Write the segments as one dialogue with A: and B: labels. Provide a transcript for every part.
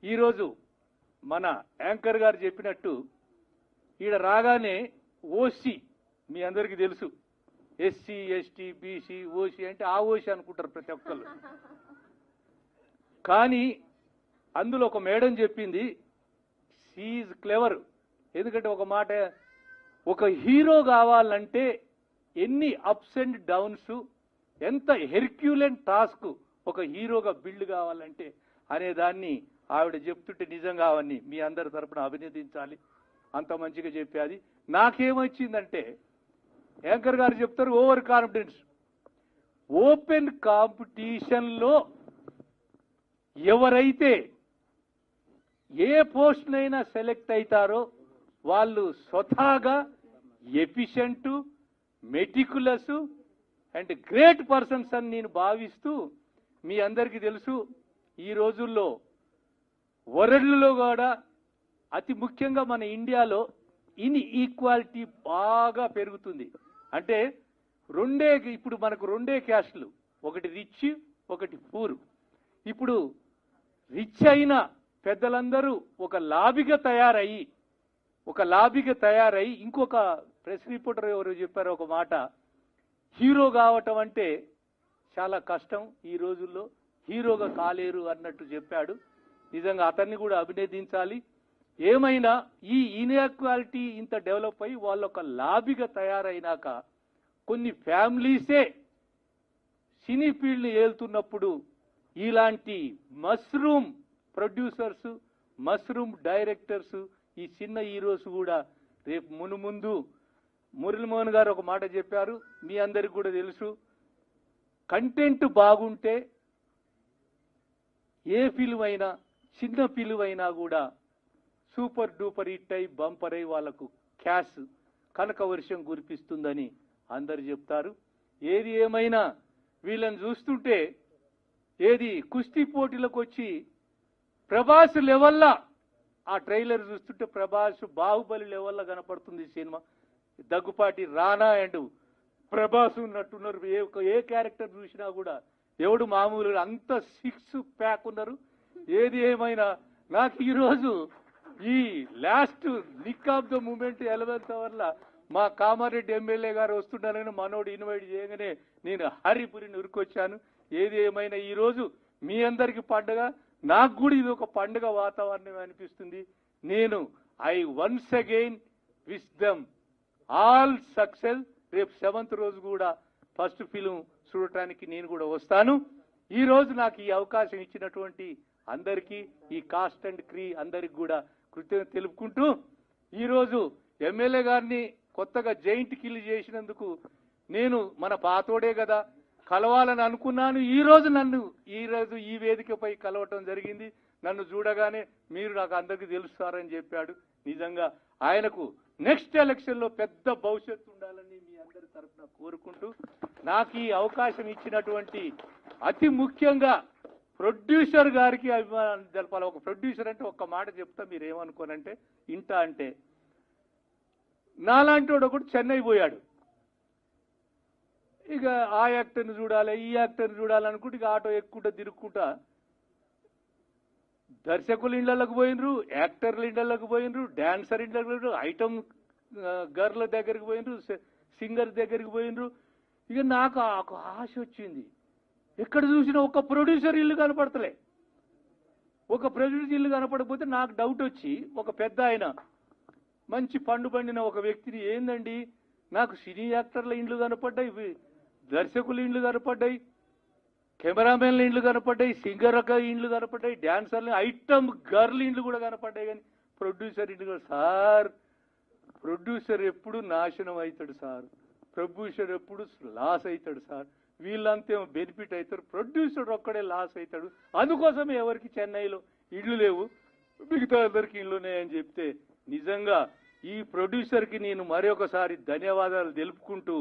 A: ఈరోజు మన యాంకర్ గారు చెప్పినట్టు ఈడ రాగానే ఓసీ మీ అందరికీ తెలుసు, ఎస్సీ ఎస్టీ బీసీ ఓసీ అంటే ఆ ఓసీ అనుకుంటారు ప్రతి ఒక్కళ్ళు. కానీ అందులో ఒక మేడం చెప్పింది, షీఈ్ క్లెవర్. ఎందుకంటే ఒక మాట, ఒక హీరో కావాలంటే ఎన్ని అప్స్ అండ్ డౌన్స్, ఎంత హెర్క్యులెన్ టాస్క్ ఒక హీరోగా బిల్డ్ కావాలంటే అనే దాన్ని ఆవిడ చెప్తుంటే నిజంగా అవన్నీ మీ అందరి తరపున అభినందించాలి. అంత మంచిగా చెప్పేది. నాకేమొచ్చిందంటే యాంకర్ గారు చెప్తారు ఓవర్ కాన్ఫిడెన్స్. ఓపెన్ కాంపిటీషన్లో ఎవరైతే ఏ పోస్ట్నైనా సెలెక్ట్ అవుతారో వాళ్ళు స్వతహాగా efficient, meticulous and great persons అని నేను భావిస్తూ, మీ అందరికీ తెలుసు ఈ రోజుల్లో వరల్డ్లో కూడా అతి ముఖ్యంగా మన ఇండియాలో ఇన్ఈక్వాలిటీ బాగా పెరుగుతుంది. అంటే ఇప్పుడు మనకు రెండే క్యాస్ట్లు, ఒకటి రిచ్, ఒకటి పూర్. ఇప్పుడు రిచ్ అయిన పెద్దలందరూ ఒక లాబీగా తయారయ్యి ఇంకొక ప్రెస్ రిపోర్టర్ ఎవరు చెప్పారో ఒక మాట, హీరో కావటం అంటే చాలా కష్టం, ఈ రోజుల్లో హీరోగా కాలేరు అన్నట్టు చెప్పాడు. నిజంగా అతన్ని కూడా అభినందించాలి. ఏమైనా ఈ ఇన్ఈక్వాలిటీ ఇంత డెవలప్ అయ్యి వాళ్ళు ఒక లాబీగా తయారైనాక కొన్ని ఫ్యామిలీసే సినీ ఫీల్డ్ని ఏలుతున్నప్పుడు ఇలాంటి మష్రూమ్ ప్రొడ్యూసర్స్, మష్రూమ్ డైరెక్టర్స్, ఈ చిన్న హీరోస్ కూడా రేపు మునుముందు మురళీమోహన్ గారు ఒక మాట చెప్పారు, మీ అందరికి కూడా తెలుసు, కంటెంట్ బాగుంటే ఏ ఫిల్మ్ అయినా, చిన్న ఫిల్మ్ అయినా కూడా సూపర్ డూపర్ హిట్ అయి బంపర్ అయి వాళ్లకు క్యాష్ కనక వర్షం కురిపిస్తుందని అందరు చెప్తారు. ఏది ఏమైనా వీళ్ళని చూస్తుంటే కుస్తీ పోటీలకు వచ్చి ప్రభాస్ లెవెల్లా, ఆ ట్రైలర్ చూస్తుంటే ప్రభాస్ బాహుబలి లెవెల్లా కనపడుతుంది cinema. Daggubati Rana and Prabhas ఉన్నట్టున్నారు. ఏ క్యారెక్టర్ చూసినా కూడా ఎవడు మామూలు అంత 6 ప్యాక్ ఉన్నారు. ఏది ఏమైనా నాకు ఈరోజు ఈ last nick of the moment 11th అవర్ల మా కామారెడ్డి ఎమ్మెల్యే గారు వస్తున్నారని మనోడు ఇన్వైట్ చేయగానే నేను హరిపురిని ఉరికొచ్చాను. ఏది ఏమైనా ఈరోజు మీ అందరికి పండుగ, నాకు కూడా ఇది ఒక పండుగ వాతావరణం అనిపిస్తుంది. నేను I once again wish them all success. రేపు 7th రోజు కూడా ఫస్ట్ ఫిలిం చూడటానికి నేను కూడా వస్తాను. ఈ రోజు నాకు ఈ అవకాశం ఇచ్చినటువంటి అందరికీ, ఈ కాస్ట్ అండ్ క్రీ అందరికి కూడా కృతజ్ఞత తెలుపుకుంటూ, ఈరోజు ఎమ్మెల్యే గారిని కొత్తగా జైంట్ కిల్ చేసినందుకు నేను మన పాతోడే కదా కలవాలని అనుకున్నాను. ఈరోజు ఈ వేదికపై కలవటం జరిగింది. నన్ను చూడగానే మీరు నాకు అందరికీ తెలుస్తారని చెప్పాడు. నిజంగా ఆయనకు నెక్స్ట్ ఎలక్షన్లో పెద్ద భవిష్యత్తు ఉండాలని మీ అందరి తరఫున కోరుకుంటూ, నాకు ఈ అవకాశం ఇచ్చినటువంటి అతి ముఖ్యంగా ప్రొడ్యూసర్ గారికి అభిమానాన్ని తెలపాలి. ఒక ప్రొడ్యూసర్ అంటే ఒక్క మాట చెప్తా, మీరు ఏమనుకోనంటే ఇంట అంటే నాలాంటి వాడు ఒకటి చెన్నై పోయాడు. ఇక ఆ యాక్టర్ని చూడాలి, ఈ యాక్టర్ని చూడాలనుకుంటే ఇక ఆటో ఎక్కుంటా తిరుక్కుంటా దర్శకుల ఇళ్లకు పోయినరు, యాక్టర్ల ఇళ్లకు పోయినరు, డాన్సర్ ఇళ్లకు పోయినరు, ఐటమ్ గర్ల దగ్గరికి పోయినరు, సింగర్ దగ్గరికి పోయినరు. ఇక నాకు ఆశ వచ్చింది, ఎక్కడ చూసినా ఒక ప్రొడ్యూసర్ ఇల్లు కనపడతలే. ఒక ప్రొడ్యూసర్ ఇల్లు కనపడకపోతే నాకు డౌట్ వచ్చి ఒక పెద్ద ఆయన మంచి పండు పండిన ఒక వ్యక్తిని, ఏందండి నాకు సినీ యాక్టర్ల ఇండ్లు కనపడ్డాయి, దర్శకుల ఇండ్లు కనపడ్డాయి, కెమెరామెన్ల ఇండ్లు కనపడ్డాయి, సింగర్ ఇండ్లు కనపడ్డాయి, డాన్సర్లు, ఐటమ్ గర్ల్ ఇండ్లు కూడా కనపడ్డాయి, కానీ ప్రొడ్యూసర్ ఇండ్లు కూడా. సార్, ప్రొడ్యూసర్ ఎప్పుడు నాశనం అవుతాడు సార్, ప్రొడ్యూసర్ ఎప్పుడు లాస్ అవుతాడు సార్. వీళ్ళంతేమో బెనిఫిట్ అవుతారు, ప్రొడ్యూసర్ ఒక్కడే లాస్ అవుతాడు. అందుకోసమే ఎవరికి చెన్నైలో ఇళ్ళు లేవు, మిగతా అందరికి ఇళ్ళు ఉన్నాయని చెప్తే, నిజంగా ఈ ప్రొడ్యూసర్కి నేను మరొకసారి ధన్యవాదాలు తెలుపుకుంటూ,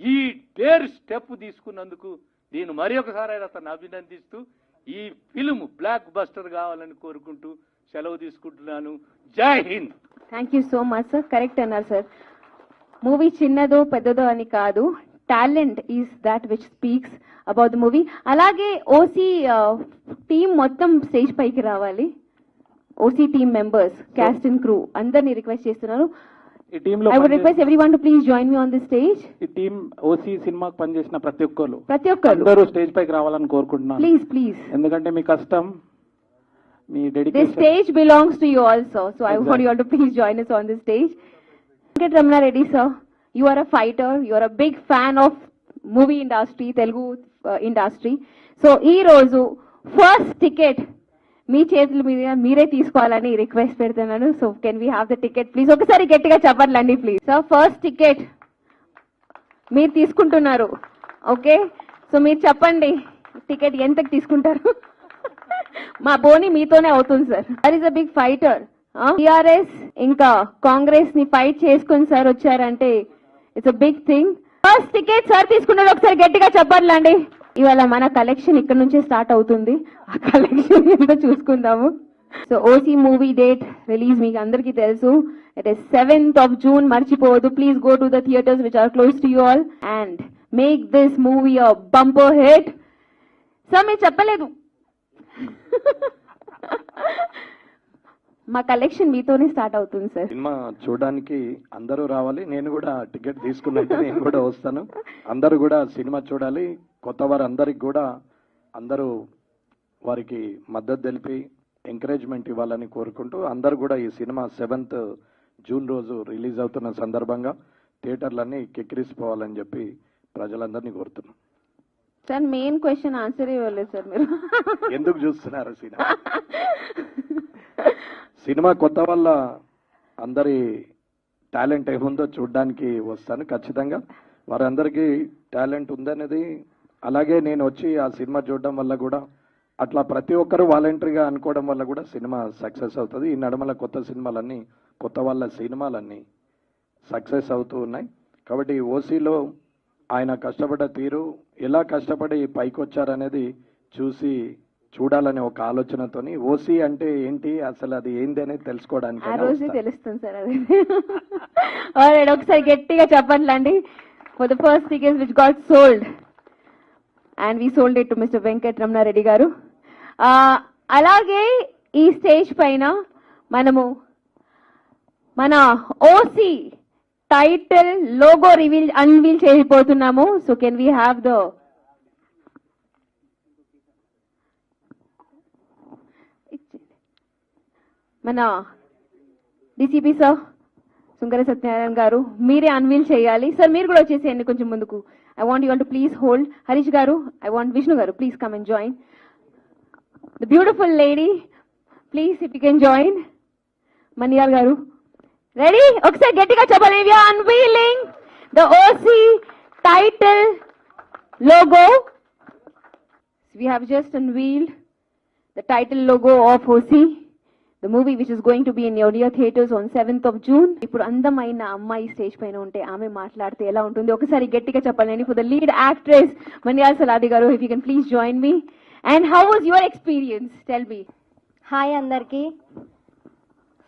A: ఈ డేర్ స్టెప్ తీసుకున్నందుకు నేను మరొకసారి అతన్ని అభినందిస్తూ, ఈ ఫిల్మ్ బ్లాక్ బస్టర్ కావాలని కోరుకుంటూ సెలవు తీసుకుంటున్నాను. జై Hind.
B: Thank you so much sir. Correct అన్నారు సార్. మూవీ చిన్నదో పెద్దదో అని కాదు, talent is that which speaks about the movie. అలాగే ఓసీ టీం మొత్తం స్టేజ్ పైకి రావాలి. OC team members, cast and crew అందరినీ రిక్వెస్ట్ చేస్తున్నాను.
C: ఈ టీమ్ లో
B: I would request everyone to please join me on the stage.
C: ఈ టీం ఓసీ సినిమాకి పనిచేసిన ప్రతి ఒక్కరు
B: ప్రతి
C: అందరూ స్టేజ్ పైకి రావాలని కోరుకుంటున్నాను.
B: Please please.
C: ఎందుకంటే మీ కష్టం, మీ
B: This
C: dedication.
B: stage belongs to you also, so I want
C: Exactly.
B: you all to please join us on this stage. Venkat Ramana Reddy sir, you are a fighter, you are a big fan of movie industry, Telugu industry. So ee roju first ticket మీ చేతుల మీద మీరే తీసుకోవాలని request పెడుతున్నాను. So can we have the ticket please? ఒకసారి గట్టిగా చెప్పండి please. Sir first ticket మీరు తీసుకుంటున్నారు, ఓకే? సో మీరు చెప్పండి టికెట్ ఎంతకు తీసుకుంటారు? మా బోని మీతోనే అవుతుంది sir. That is a big fighter. TRS ఇంకా కాంగ్రెస్ ని ఫైట్ చేసుకుని సార్ వచ్చారంటే it's a big thing. First ticket sir తీసుకున్నారు, ఒకసారి గట్టిగా చెప్పండి. ఇవాళ మన కలెక్షన్ ఇక్కడ నుంచే స్టార్ట్ అవుతుంది, ఆ కలెక్షన్ ఏంటో చూసుకుందాము. So OC movie date release మీకు అందరికీ తెలుసు. It is 7th of June. మర్చిపోవద్దు. Please go to the theatres which are close to you all and make this movie a bumper hit. Sir మీరు చెప్పలేదు, మా కలెక్షన్ మీతోనే స్టార్ట్ అవుతుంది sir.
D: Cinema చూడడానికి అందరూ రావాలి. నేను కూడా టికెట్ తీసుకున్నట్టు నేను కూడా వస్తాను. అందరూ కూడా సినిమా చూడాలి. కొత్త వారు అందరికి కూడా అందరూ వారికి మద్దతు తెలిపి ఎంకరేజ్మెంట్ ఇవ్వాలని కోరుకుంటూ అందరూ కూడా ఈ సినిమా 7th June రోజు రిలీజ్ అవుతున్న సందర్భంగా థియేటర్లన్నీ కిక్కిరిసిపోవాలని చెప్పి ప్రజలందరినీ కోరుతున్నాం.
B: సార్ మెయిన్ క్వశ్చన్ ఆన్సర్ ఇవ్వలేదు సార్ మీరు.
D: ఎందుకు చూస్తున్నారు సినిమా? సినిమా కొత్త వల్ల అందరి టాలెంట్ ఏముందో చూడడానికి వస్తాను. ఖచ్చితంగా వారందరికీ టాలెంట్ ఉందనేది, అలాగే నేను వచ్చి ఆ సినిమా చూడడం వల్ల కూడా అట్లా ప్రతి ఒక్కరు వాలంటరీగా అనుకోవడం వల్ల కూడా సినిమా సక్సెస్ అవుతుంది. ఈ నడమల కొత్త సినిమాలన్నీ, కొత్త వాళ్ళ సినిమాలన్నీ సక్సెస్ అవుతూ ఉన్నాయి. కాబట్టి ఓసీలో ఆయన కష్టపడ్డ తీరు, ఎలా కష్టపడి పైకి వచ్చారనేది చూడాలనే ఒక ఆలోచనతోని ఓసీ అంటే ఏంటి, అసలు అది ఏంది అనేది తెలుసుకోవడానికి
B: ఆ రోజు తెలుస్తుంది సార్. అది ఒకసారి గట్టిగా చెప్పండి. For the first tickets which got sold and we sold it to mister Venkat Ramana Reddy garu. అలాగే ఈ స్టేజ్ పైన మనము మన ఓసీ టైటిల్ లోగో అన్వీల్ చేయబోతున్నాము. So can we have the మన డిసిపి సార్ సుంకర సత్యనారాయణ గారు మీరే అన్వీల్ చేయాలి. సార్ మీరు కూడా వచ్చేసేయండి కొంచెం ముందుకు. I want you all to please hold. Harish garu, I want Vishnu garu, please come and join. The beautiful lady, please if you can join. Manial garu ready? ఒకసారి గట్టిగా చెప్పాలి. We are unveiling the OC title logo. We have just unveiled the title logo of OC, the movie which is going to be in your near theaters on 7th of June. ఇప్పుడు అందమైన అమ్మాయి stage పైన ఉంటే ఆమె మాట్లాడితే ఎలా ఉంటుంది? ఒకసారి గట్టిగా చెప్పాలండి. For the lead actress Manial Saladi garu, if you can please join me. And how was your experience? Tell me.
E: Hi అందరికీ.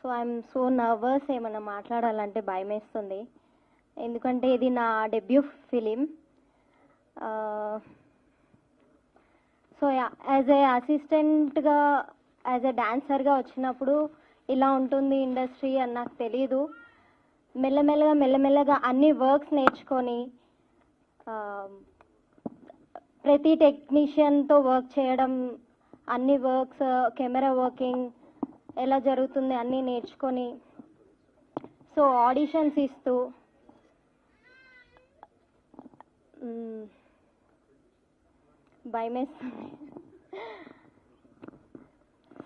E: సో ఐఎమ్ సో నర్వస్, ఏమన్నా మాట్లాడాలంటే భయం వేస్తుంది. ఎందుకంటే ఇది నా debut film. So as a అసిస్టెంట్గా, యాజ్ ఏ డాన్సర్గా వచ్చినప్పుడు ఇలా ఉంటుంది ఇండస్ట్రీ అని నాకు తెలీదు. మెల్లమెల్లగా అన్ని వర్క్స్ నేర్చుకొని ప్రతి టెక్నీషియన్తో వర్క్ చేయడం, అన్ని వర్క్స్, కెమెరా వర్కింగ్ ఎలా జరుగుతుంది అన్నీ నేర్చుకొని, సో ఆడిషన్స్ ఇస్తూ భయమేస్తుంది.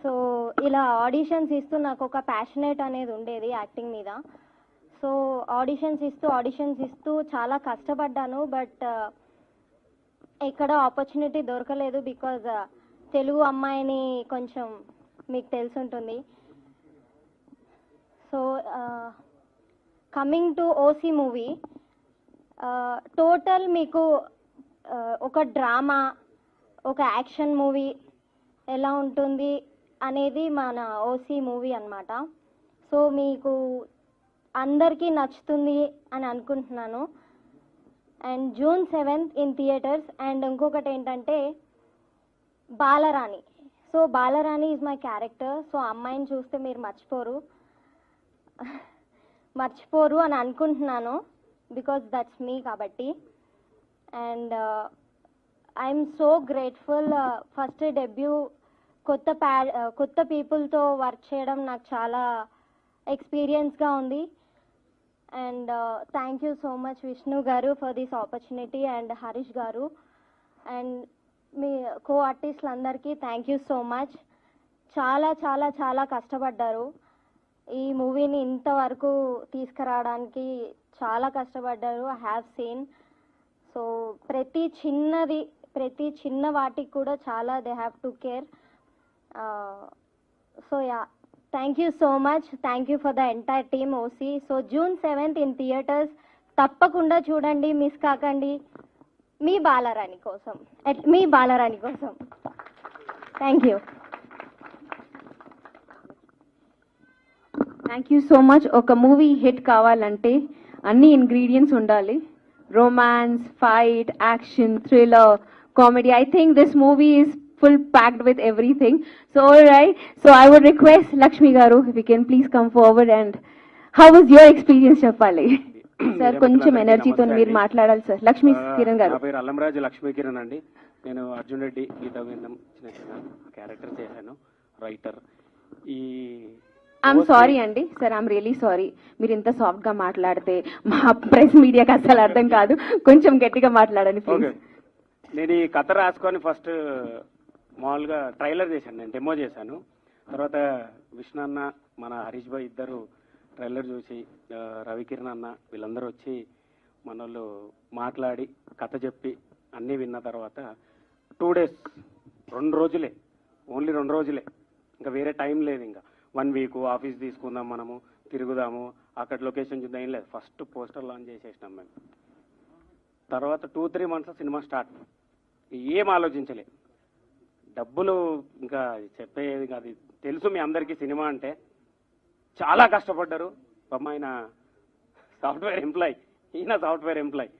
E: సో ఇలా ఆడిషన్స్ ఇస్తూ నాకు ఒక ప్యాషనేట్ అనేది ఉండేది యాక్టింగ్ మీద. సో ఆడిషన్స్ ఇస్తూ చాలా కష్టపడ్డాను. బట్ ఎక్కడ ఆపర్చునిటీ దొరకలేదు. బికాజ్ తెలుగు అమ్మాయిని కొంచెం మీకు తెలుసుంటుంది. So coming to OC movie, total మీకు ఒక డ్రామా, ఒక యాక్షన్ మూవీ ఎలా ఉంటుంది అనేది మన ఓసీ మూవీ అన్నమాట. సో మీకు అందరికీ నచ్చుతుంది అని అనుకుంటున్నాను. And June 7th in theatres. And ఇంకొకటి ఏంటంటే Balarani. So so Balarani is my character. So అమ్మాయిని చూస్తే మీరు మర్చిపోరు అని అనుకుంటున్నాను, బికాస్ దట్స్ మీ కాబట్టి. And I'm so grateful. First debut కొత్త పీపుల్తో వర్క్ చేయడం నాకు చాలా ఎక్స్పీరియన్స్గా ఉంది. And thank you so much Vishnu garu for this opportunity, and Harish garu and మీ కో ఆర్టిస్టులందరికీ థ్యాంక్ యూ సో మచ్. చాలా చాలా చాలా కష్టపడ్డారు ఈ మూవీని ఇంతవరకు తీసుకురావడానికి, చాలా కష్టపడ్డారు. I have seen. సో ప్రతి చిన్న వాటికి కూడా చాలా they have to care. So yeah, thank you so much. Thank you for the entire team OC. So June 7th in theatres. తప్పకుండా చూడండి, మిస్ కాకండి. మీ బాలరాణి కోసం. Thank you.
B: Thank you so much. ఒక మూవీ హిట్ కావాలంటే అన్ని ingredients ఉండాలి. Romance, fight, action, thriller, comedy. I think this movie is full packed with everything. So all right, so I would request Lakshmi garu if you can please come forward and how was your experience చెప్పాలి sir. కొంచెం ఎనర్జీతో మీరు మాట్లాడాలి sir. Lakshmi Kiran గారు.
F: నా పేరు అల్లంరాజు లక్ష్మీ కిరణ్ అండి. నేను అర్జున్ రెడ్డి గీతా గోవిందం చిన్న క్యారెక్టర్ చేశాను, రైటర్.
B: ఐఎమ్ సారీ అండి సార్, ఐఎమ్ రియలీ సారీ. మీరు ఇంత సాఫ్ట్ గా మాట్లాడితే మా ప్రెస్ మీడియాకి అసలు అర్థం కాదు. కొంచెం గట్టిగా మాట్లాడండి ప్లీజ్.
F: నేను ఈ కథ రాసుకొని ఫస్ట్ మామూలుగా ట్రైలర్ చేశాను, నేను డెమో చేశాను. తర్వాత విష్ణు అన్న, మన హరీష్ భాయ్ ఇద్దరు ట్రైలర్ చూసి, రవికిరణ్ అన్న వీళ్ళందరూ వచ్చి మన వాళ్ళు మాట్లాడి కథ చెప్పి అన్నీ విన్న తర్వాత 2 days, 2 రోజులే, ఓన్లీ 2 రోజులే, ఇంకా వేరే టైం లేదు. ఇంకా 1 week ఆఫీస్ తీసుకుందాం, మనము తిరుగుదాము, అక్కడ లొకేషన్ చూద్దాం, ఏం లేదు. ఫస్ట్ పోస్టర్ లాంచ్ చేసేసినాం మేము. తర్వాత 2-3 months సినిమా స్టార్ట్. ఏం ఆలోచించలే. డబ్బులు ఇంకా చెప్పేది కాదు, తెలుసు మీ అందరికీ సినిమా అంటే. చాలా కష్టపడ్డారు. పాపం ఆయన సాఫ్ట్వేర్ ఎంప్లాయ్, ఈయన సాఫ్ట్వేర్ ఎంప్లాయ్.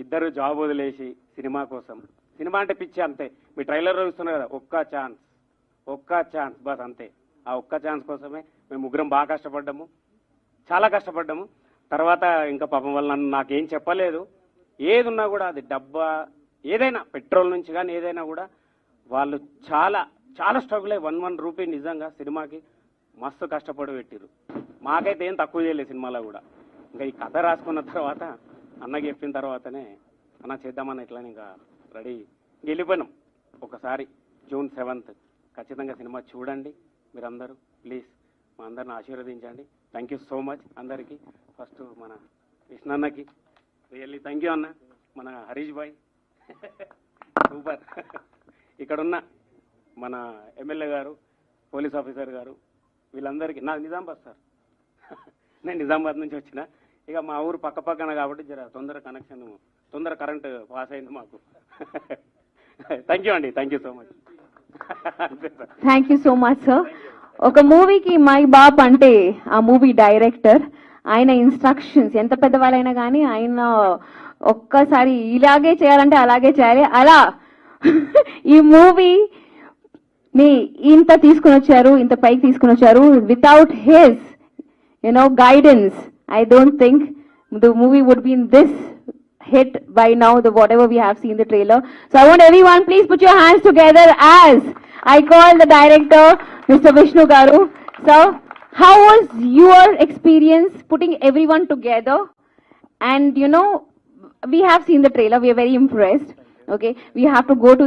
F: ఇద్దరు జాబ్ వదిలేసి సినిమా కోసం. సినిమా అంటే పిచ్చి అంతే. మీ ట్రైలర్ చూస్తున్నారు కదా, ఒక్క ఛాన్స్ బస్ అంతే. ఆ ఒక్క ఛాన్స్ కోసమే మేము ముగ్గురం బాగా కష్టపడ్డాము, చాలా కష్టపడ్డాము. తర్వాత ఇంకా పాపం వాళ్ళు నాకేం చెప్పలేదు. ఏది ఉన్నా కూడా, అది డబ్బా ఏదైనా, పెట్రోల్ నుంచి కానీ ఏదైనా కూడా వాళ్ళు చాలా చాలా స్ట్రగుల్ అయ్యి 1 రూపీ నిజంగా సినిమాకి మస్తు కష్టపడి పెట్టిరు. మాకైతే ఏం తక్కువ చేయలేదు సినిమాలో కూడా. ఇంకా ఈ కథ రాసుకున్న తర్వాత అన్నకి చెప్పిన తర్వాతనే అన్న చేద్దామన్న ఇట్లానే ఇంకా రెడీ వెళ్ళిపోయినాం. ఒకసారి June 7th ఖచ్చితంగా సినిమా చూడండి మీరందరూ, ప్లీజ్ మా అందరిని ఆశీర్వదించండి. థ్యాంక్ యూ సో మచ్ అందరికీ. ఫస్ట్ మన కృష్ణ అన్నకి రియల్లీ థ్యాంక్ యూ అన్న. మన హరీష్ భాయ్ సూపర్. ఇక్కడున్న మన ఎమ్మెల్యే గారు, పోలీస్ ఆఫీసర్ గారు, వీళ్ళందరికీ. నా నిజామాబాద్ సార్, నేను నిజామాబాద్ నుంచి వచ్చిన. ఇక మా ఊరు పక్కన కాబట్టి జర తొందర కరెంట్ పాస్ అయింది మాకు. థ్యాంక్ యూ అండి, thank you so much.
B: Thank you so much sir. ఒక మూవీకి మై బాప్ అంటే ఆ మూవీ డైరెక్టర్, ఆయన ఇన్స్ట్రక్షన్స్ ఎంత పెద్దవాళ్ళైనా కానీ ఆయన ఒక్కసారి ఇలాగే చేయాలంటే అలాగే చేయాలి. అలా ఈ మూవీ ని ఇంత తీసుకుని వచ్చారు, ఇంత పైకి తీసుకుని వచ్చారు. Without his guidance, I don't think the movie would be in this hit by now, whatever we have seen the trailer. So I want everyone, please put your hands together as I call the director, Mr. Vishnu Garu. So, how was your experience putting everyone together? And we have seen the trailer, we are very impressed. Okay, we have to go to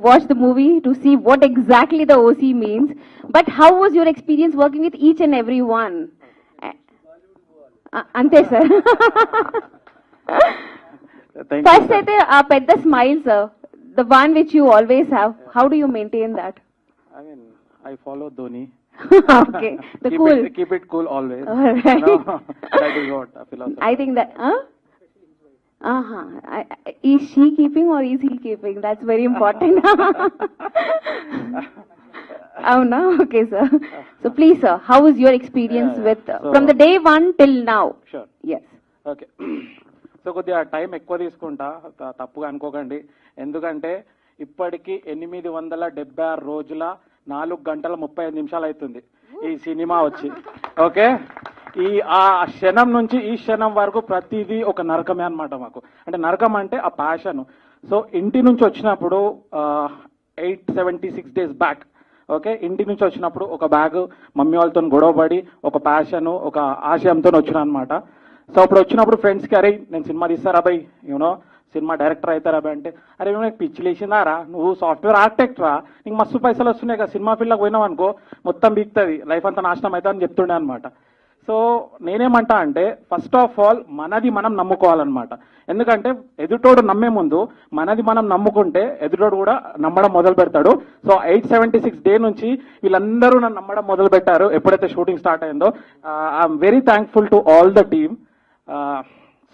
B: watch the movie to see what exactly the OC means. But how was your experience working with each and every one? అంతే sir. First అయితే ఆ పెద్ద smile sir, the one which you always have, how do you maintain that?
C: I follow Dhoni.
B: Okay, the cool.
C: Keep it cool always.
B: Alright.
C: That is what a philosophy.
B: I think that is she keeping or is he keeping? That's very important. అవునా? Okay sir. So please sir, how was your experience with from the day 1 till now?
C: Sure.
B: Yes.
C: Okay. So కొద్దిగా time ఎక్కువ తీసుకుంటా, తప్పుగా అనుకోకండి. ఎందుకంటే ఇప్పటికీ 876 రోజుల 4 గంటల 35 నిమిషాలు అవుతుంది ఈ సినిమా వచ్చి. ఓకే, ఆ క్షణం నుంచి ఈ క్షణం వరకు ప్రతిదీ ఒక నరకమే అన్నమాట మాకు. అంటే నరకం అంటే ఆ ప్యాషన్. సో ఇంటి నుంచి వచ్చినప్పుడు 876 days బ్యాక్, ఓకే, ఇంటి నుంచి వచ్చినప్పుడు ఒక బ్యాగ్ మమ్మీ వాళ్ళతో గొడవపడి ఒక ప్యాషన్ ఒక ఆశయంతో వచ్చిన అనమాట. సో అప్పుడు వచ్చినప్పుడు ఫ్రెండ్స్కి, అరే నేను సినిమా తీస్తారా బై, యూనో సినిమా డైరెక్టర్ అవుతారా బై అంటే, అరే నాకు పిచ్చి లేచిందారా, నువ్వు సాఫ్ట్వేర్ ఆర్కిటెక్ట్ రా, నీకు మస్తు పైసలు వస్తున్నాయి కదా, సినిమా ఫీల్డ్కి పోయినావు అనుకో మొత్తం బీక్తుంది, లైఫ్ అంతా నాశనం అవుతా అని చెప్తుండే అనమాట. సో నేనేమంటా అంటే ఫస్ట్ ఆఫ్ ఆల్ మనది మనం నమ్ముకోవాలన్నమాట. ఎందుకంటే ఎదుటోడు నమ్మే ముందు మనది మనం నమ్ముకుంటే ఎదుటోడు కూడా నమ్మడం మొదలు పెడతాడు. సో 876 డే నుంచి వీళ్ళందరూ నన్ను నమ్మడం మొదలు పెట్టారు ఎప్పుడైతే షూటింగ్ స్టార్ట్ అయిందో. I'm very thankful to all the team.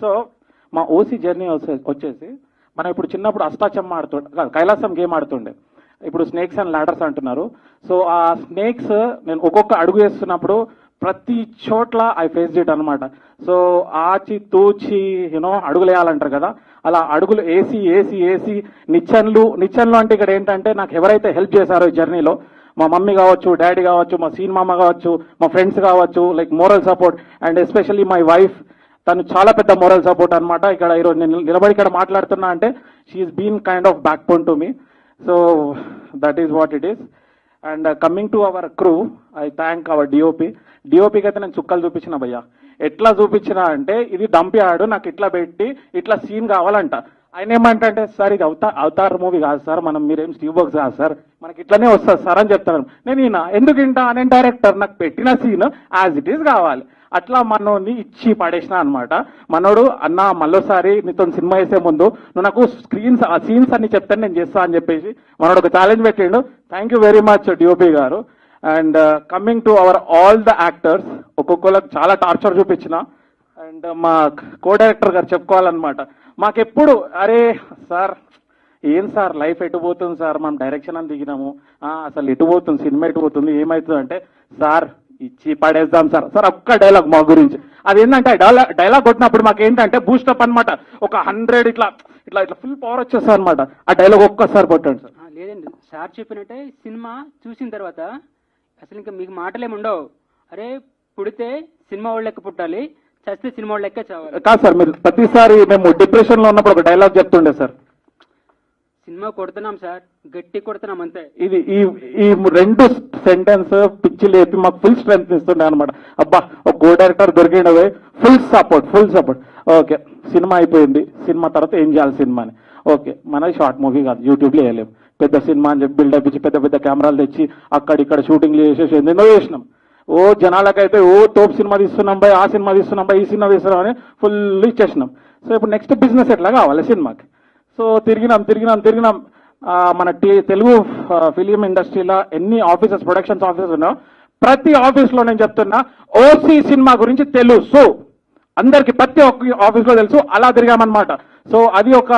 C: So మా ఓసీ జర్నీ వచ్చేసి మనం ఇప్పుడు చిన్నప్పుడు అష్టాచమ్మ ఆడుతుండే, కైలాసం గేమ్ ఆడుతుండే, ఇప్పుడు స్నేక్స్ అండ్ లాడర్స్ అంటున్నారు. సో ఆ స్నేక్స్ నేను ఒక్కొక్క అడుగు వేస్తున్నప్పుడు ప్రతి చోట్ల ఐ ఫేస్ ఇట్ అనమాట. సో ఆచి తూచి యూనో అడుగులు వేయాలంటారు కదా, అలా అడుగులు వేసి వేసి వేసి నిచ్చెన్లు అంటే ఇక్కడ ఏంటంటే నాకు ఎవరైతే హెల్ప్ చేశారో ఈ జర్నీలో, మా మమ్మీ కావచ్చు, డాడీ కావచ్చు, మా సీన్ మామ కావచ్చు, మా ఫ్రెండ్స్ కావచ్చు, like moral support and especially my wife, తను చాలా పెద్ద మోరల్ సపోర్ట్ అనమాట. ఇక్కడ ఈరోజు నేను నిలబడి ఇక్కడ మాట్లాడుతున్నా అంటే she's been kind of backbone to me. So that is what it is. And coming to our crew, I thank our డిఓపికి అయితే నేను చుక్కలు చూపించిన భయ్యా. ఎట్లా చూపించిన అంటే ఇది డంప్ యార్డ్, నాకు ఇట్లా పెట్టి ఇట్లా సీన్ కావాలంట. ఆయన ఏమంటే సార్ ఇది అవతార్ మూవీ కాదు సార్, మనం మీరేం స్టీవ్ బాక్స్ కాదు సార్, మనకి ఇట్లనే వస్తుంది సార్ అని చెప్తాను. నేను ఈయన ఎందుకు ఇంటా, నేను డైరెక్టర్, నాకు పెట్టిన సీన్ యాజ్ ఇట్ ఈస్ కావాలి. అట్లా మనోడిని ఇచ్చి పడేసిన అనమాట. మనోడు అన్న మళ్ళోసారి నీతో సినిమా వేసే ముందు నువ్వు నాకు సీన్స్ అన్ని చెప్తాను నేను చేస్తా అని చెప్పేసి మనోడు ఒక ఛాలెంజ్ పెట్టిండు. Thank you very much DOP గారు. And coming to our all the actors, ఒక్కొక్కరికి చాలా టార్చర్ చూపించిన. అండ్ మా కో డైరెక్టర్ గారు చెప్పుకోవాలన్నమాట, మాకెప్పుడు అరే సార్ ఏం సార్ లైఫ్ ఎటు పోతుంది సార్, మనం డైరెక్షన్ అని దిగినాము, అసలు ఎటు పోతుంది సినిమా, ఎటు పోతుంది ఏమవుతుంది అంటే, సార్ ఇచ్చి పడేద్దాం సార్. సార్ ఒక్క డైలాగ్ మా గురించి, అదేంటంటే డైలాగ్ కొట్టినప్పుడు మాకు ఏంటంటే బూస్టప్ అనమాట, ఒక 100 ఇట్లా ఇట్లా ఇట్లా ఫుల్ పవర్ వచ్చేస్తుంది అనమాట. ఆ డైలాగ్ ఒక్కసారి కొట్టండి సార్.
G: లేదండి, సార్ చెప్పినట్టే సినిమా చూసిన తర్వాత అసలు ఇంకా మీకు మాటలేముండవు. అరే పుడితే సినిమా వాళ్ళ లెక్క పుట్టాలి, చస్తే సినిమా వాళ్ళ లెక్క చావాలి.
C: కాదు సార్, మీరు ప్రతిసారి మేము డిప్రెషన్ లో ఉన్నప్పుడు ఒక డైలాగ్ చెప్తుండే సార్,
G: సినిమా కొడుతున్నాం సార్, గట్టి కొడుతున్నాం అంతే.
C: ఇది ఈ 2 సెంటెన్స్ పిచ్చి లేపి మాకు ఫుల్ స్ట్రెంత్ ఇస్తుండే అనమాట. అబ్బా ఒక కో డైరెక్టర్ దొరికినవే, ఫుల్ సపోర్ట్. ఓకే సినిమా అయిపోయింది, సినిమా తర్వాత ఏం చేయాలి సినిమాని. ఓకే మనది షార్ట్ మూవీ కాదు, యూట్యూబ్లో వేయలేము, పెద్ద సినిమా అని చెప్పి బిల్డప్ ఇచ్చి పెద్ద కెమెరాలు తెచ్చి అక్కడిక్కడ షూటింగ్లు చేసేసి ఎన్నో చేసినాం. ఓ జనాలకైతే ఓ తోపు సినిమా తీస్తున్నాం బై, ఆ సినిమా తీస్తున్నాం బై, ఈ సినిమా తీస్తున్నాం అని ఫుల్ ఇచ్చేసినాం. సో ఇప్పుడు నెక్స్ట్ బిజినెస్ ఎట్లా కావాలి సినిమాకి. సో తిరిగినాం. మన తెలుగు ఫిలిం ఇండస్ట్రీలో ఎన్ని ఆఫీసెస్, ప్రొడక్షన్స్ ఆఫీసెస్ ఉన్నాయో ప్రతి ఆఫీస్లో నేను చెప్తున్నా ఓసీ సినిమా గురించి తెలుసు అందరికి, ప్రతి ఒక్క ఆఫీస్లో తెలుసు. అలా తిరిగామన్నమాట. సో అది ఒక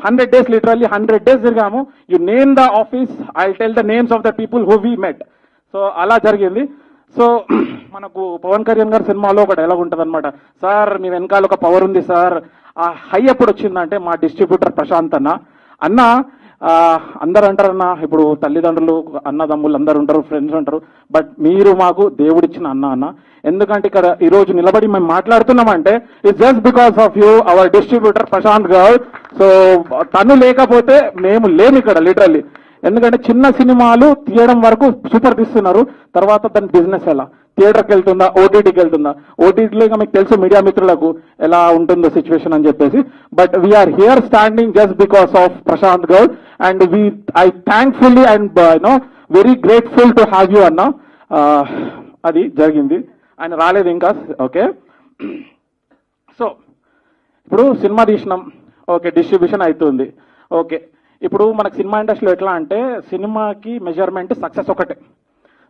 C: 100 days, లిటరల్లీ 100 days తిరిగాము. You name the office, I tell the names of the people who we met. So అలా జరిగింది. సో మనకు పవన్ కళ్యాణ్ గారి సినిమాలో ఒక డైలాగ్ ఉంటుంది అనమాట, సార్ మీ వెనకాల ఒక పవర్ ఉంది సార్. ఆ హై ఎప్పుడు వచ్చిందంటే మా డిస్ట్రిబ్యూటర్ ప్రశాంత్ అన్న అందరు అంటారన్న, ఇప్పుడు తల్లిదండ్రులు అన్నదమ్ములు అందరు ఉంటారు, ఫ్రెండ్స్ ఉంటారు, బట్ మీరు మాకు దేవుడిచ్చిన అన్న. ఎందుకంటే ఇక్కడ ఈ రోజు నిలబడి మేము మాట్లాడుతున్నామంటే it's just because of you, our distributor Prashanth Goud. So తను లేకపోతే మేము లేము ఇక్కడ లిటరల్లీ. ఎందుకంటే చిన్న సినిమాలు తీయడం వరకు సూపర్ తీస్తున్నారు, తర్వాత దాని బిజినెస్ ఎలా, థియేటర్కి వెళ్తుందా, ఓటీటీకి వెళ్తుందా, ఓటీటీలో ఇక మీకు తెలుసు మీడియా మిత్రులకు ఎలా ఉంటుందో సిచ్యువేషన్ అని చెప్పేసి. But we are here standing just because of Prashant Goud and I thankfully and very grateful to have you అన్న. అది జరిగింది, ఆయన రాలేదు ఇంకా. ఓకే సో ఇప్పుడు సినిమా తీసినాం, ఓకే డిస్ట్రిబ్యూషన్ అవుతుంది. ఓకే ఇప్పుడు మనకు సినిమా ఇండస్ట్రీలో ఎట్లా అంటే సినిమాకి మెజర్మెంట్ సక్సెస్ ఒకటే.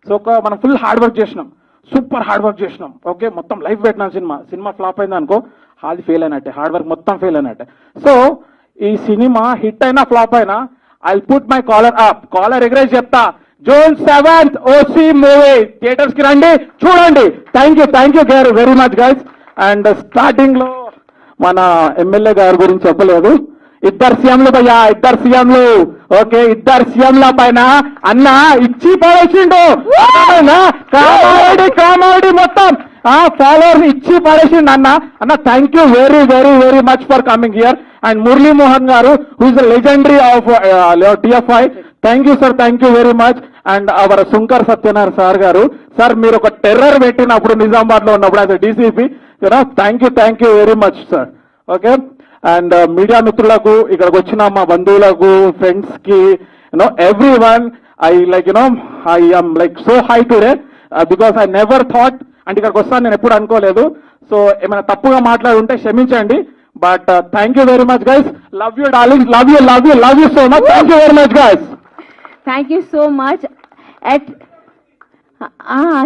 C: సో మనం ఫుల్ హార్డ్ వర్క్ చేసినాం, సూపర్ హార్డ్ వర్క్ చేసినాం. ఓకే మొత్తం లైఫ్ పెట్టినాం. సినిమా ఫ్లాప్ అయింది అనుకో, అది ఫెయిల్ అయినట్టే, హార్డ్ వర్క్ మొత్తం ఫెయిల్ అయినట్టే. సో ఈ సినిమా హిట్ అయినా ఫ్లాప్ అయినా ఐ పుట్ మై కాలర్ ఎగరేజ్ చెప్తా, June 7th OC movie theatres కి రండి, చూడండి. Thank you very much guys. And starting లో మన ఎమ్మెల్యే గారి గురించి చెప్పలేదు, ఇద్దరు సీఎంలు భయ్యా, ఇద్దరు సీఎంలు. ఓకే, ఇద్దరు సీఎంల పైన అన్న ఇచ్చి పడేసిండు. కామారెడ్డి మొత్తం ఫాలోవర్స్ ఇచ్చి పడేసిండు అన్న. అన్న thank you very very very much for coming here. And Murali Mohan garu who is the legendary of TFI, thank you sir, thank you very much. And our Shankar Satyanarayana sir garu, sir మీరు ఒక టెర్రర్ పెట్టినప్పుడు నిజామాబాద్ లో ఉన్నప్పుడు as DCP, thank you very much sir. Okay, and media మిత్రులకు, ఇక్కడికి వచ్చిన మా బంధువులకు, ఫ్రెండ్స్ కి, everyone, I am so high today because I never thought, అంటే ఇక్కడికి వస్తాను నేను ఎప్పుడు అనుకోలేదు. సో ఏమైనా తప్పుగా మాట్లాడుంటే క్షమించండి. But thank you very much guys. Love you darlings, love you so much. Thank you very much guys.
B: Thank you so much.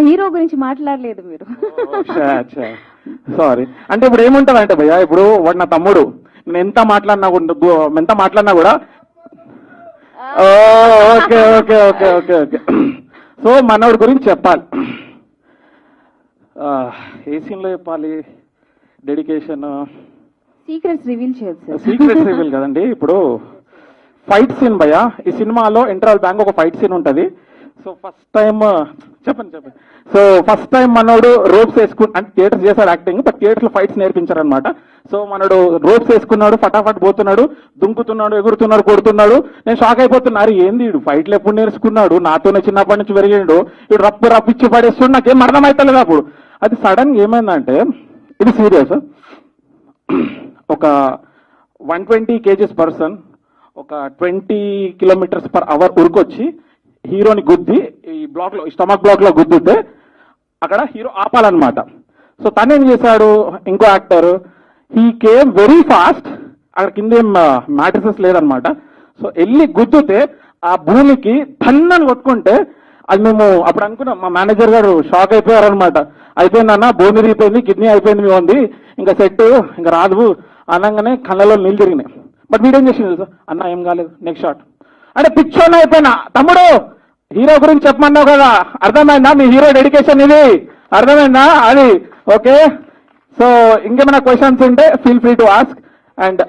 B: Hero గురించి మాట్లాడలేదు మీరు.
C: సారీ. అంటే ఇప్పుడు ఏముంటది అంటే భయ్యా, ఇప్పుడు వాడు నా తమ్ముడు, నేను ఎంత మాట్లాడినా కూడా okay okay okay okay okay. So మనోడి గురించి చెప్పాలి. ఏ సీన్ లో చెప్పాలి? డెడికేషన్,
B: సీక్రెట్స్ రివీల్ చేయొచ్చు సార్.
C: సీక్రెట్స్ రివీల్ కదండి. ఇప్పుడు ఫైట్ సీన్ భయ్యా, ఈ సినిమాలో ఇంటర్వల్ బ్యాంక్ ఒక ఫైట్ సీన్ ఉంటది. సో ఫస్ట్ టైం చెప్పండి. సో ఫస్ట్ టైం మనోడు రోప్స్ అంటే థియేటర్స్ చేశాడు యాక్టింగ్, బట్ థియేటర్స్ లో ఫైట్స్ నేర్పించారనమాట. సో మనోడు రోప్స్ వేసుకున్నాడు, ఫటాఫట్ పోతున్నాడు, దుంకుతున్నాడు, ఎగురుతున్నాడు, కొడుతున్నాడు. నేను షాక్ అయిపోతున్నారు, ఏంది వీడు ఫైట్లు ఎప్పుడు నేర్చుకున్నాడు, నాతోనే చిన్నప్పటి నుంచి పెరిగిండు, వీడు రప్పిచ్చి పడేస్తుండు, నాకేం అర్థమైతలేదు అప్పుడు. అది సడన్ గా ఏమైందంటే, ఇది సీరియస్, ఒక 120 kgs పర్సన్ ఒక 20 km/h ఉరికొచ్చి హీరోని గుద్ది ఈ బ్లాక్ లో, స్టమక్ బ్లాక్ లో గుద్దితే అక్కడ హీరో ఆపాలన్నమాట. సో తను ఏం చేశాడు, ఇంకో actor, he came very fast, అక్కడ కింద ఏం మ్యాట్రిసెస్ లేదనమాట. సో వెళ్ళి గుద్దితే ఆ భూమికి ధన్నని కొట్టుకుంటే, అది మేము అప్పుడు అనుకున్నాం, మా మేనేజర్ గారు షాక్ అయిపోయారనమాట. అయిపోయిందన్న, భూమి అయిపోయింది, కిడ్నీ అయిపోయింది, మీ ఉంది, ఇంకా సెట్ ఇంకా రాదు అనగానే కళ్ళలో నీళ్ళు తిరిగినాయి. బట్ వీడేం చేసింది సార్, అన్న ఏం కాలేదు, నెక్స్ట్ షాట్ అంటే పిచ్చోన్ అయిపోయినా. తమ్ముడు హీరో గురించి చెప్పమన్నావు కదా, అర్థమైందా? మీ హీరో డెడికేషన్ ఇది అర్థమైందా? అది ఓకే. సో ఇంకేమైనా క్వశ్చన్స్ ఉంటే feel free to ask. And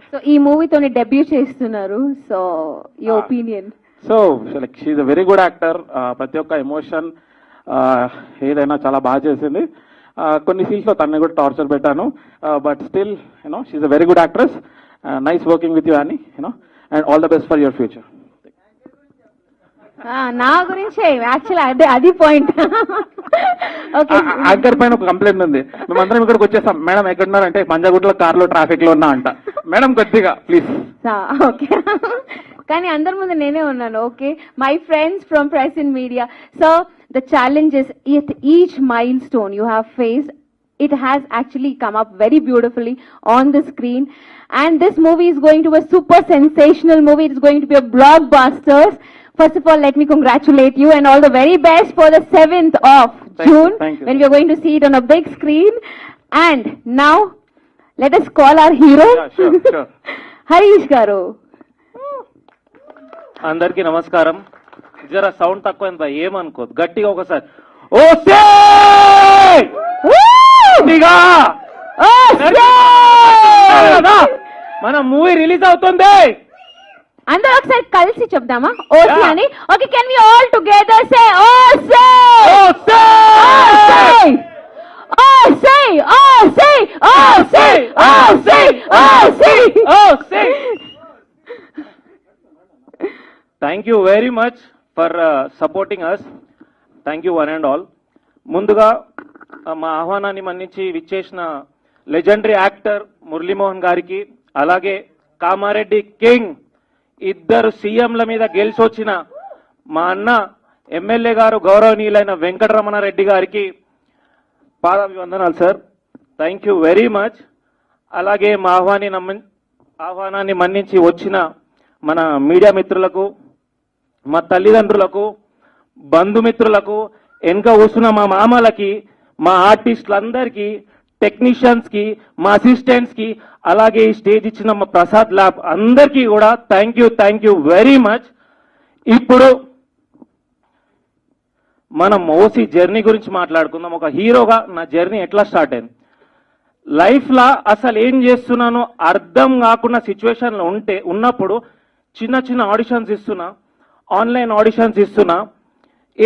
B: so ఈ మూవీతోనే డెబ్యూ చేస్తున్నారు. సో ఈ opinion?
C: So like she a very good actor. ప్రతి ఒక్క ఎమోషన్ ఏదైనా చాలా బాగా చేసింది. కొన్ని సీన్స్ లో తనని కూడా టార్చర్ పెట్టాను, but still she's a very good actress. Nice working with you అని, and all the best for your future.
B: నా గురించి యాక్చువల్ అది పాయింట్. ఓకే,
C: యాంకర్ పైన ఒక కంప్లైంట్ ఉంది. మేమందరం ఇక్కడికి వచ్చేసాం, మేడం ఎక్కడున్నారంటే మంజగుట్లో కార్లో ట్రాఫిక్ లో ఉన్నా అంట. మేడం కొద్దిగా ప్లీజ్.
B: ఓకే, కానీ అందరి ముందు నేనే ఉన్నాను. Okay, my friends from press in media. So the challenges at each milestone you have faced, it has actually come up very beautifully on the screen, and this movie is going to be a super sensational movie. It's going to be a blockbuster. First of all, let me congratulate you and all the very best for the 7th of June,
C: thank you.
B: when we are going to see it on a big screen. And now let us call our hero.
C: Yeah, sure.
B: Harish garu.
A: అందరికీ నమస్కారం. జరా sound తక్కువైంది భయ్, ఏమనుకోదు, గట్టిగా ఒకసారి మన movie release అవుతుంది.
B: అందరూ ఒకసారి కలిసి చెప్దామా ఓసీ అని? Okay, can we all together say OC?
A: Thank you very much for supporting us. Thank you one and all. ముందుగా మా ఆహ్వానాన్ని మన్నించి విచ్చేసిన లెజెండరీ యాక్టర్ మురళీమోహన్ గారికి, అలాగే కామారెడ్డి కింగ్, ఇద్దరు సీఎంల మీద గెలిచొచ్చిన మా అన్న ఎమ్మెల్యే గారు గౌరవనీయులైన వెంకటరమణారెడ్డి గారికి పాదాభివందనాలు sir. Thank you very much. అలాగే మా ఆహ్వానాన్ని మన్నించి వచ్చిన మన మీడియా మిత్రులకు, మా తల్లిదండ్రులకు, బంధుమిత్రులకు, వెనుక కూర్చున్న మా మామలకి, మా ఆర్టిస్టులందరికీ, టెక్నీషియన్స్ కి, మా అసిస్టెంట్స్ కి, అలాగే ఈ స్టేజ్ ఇచ్చిన మా ప్రసాద్ ల్యాబ్ అందరికీ కూడా థ్యాంక్ యూ వెరీ మచ్. ఇప్పుడు
C: మనం ఓసీ జర్నీ గురించి మాట్లాడుకుందాం. ఒక హీరోగా నా జర్నీ ఎట్లా స్టార్ట్ అయింది, లైఫ్లో అసలు ఏం చేస్తున్నానో అర్థం కాకుండా సిచ్యువేషన్లో ఉన్నప్పుడు చిన్న చిన్న ఆడిషన్స్ ఇస్తున్నా, ఆన్లైన్ ఆడిషన్స్ ఇస్తున్నా,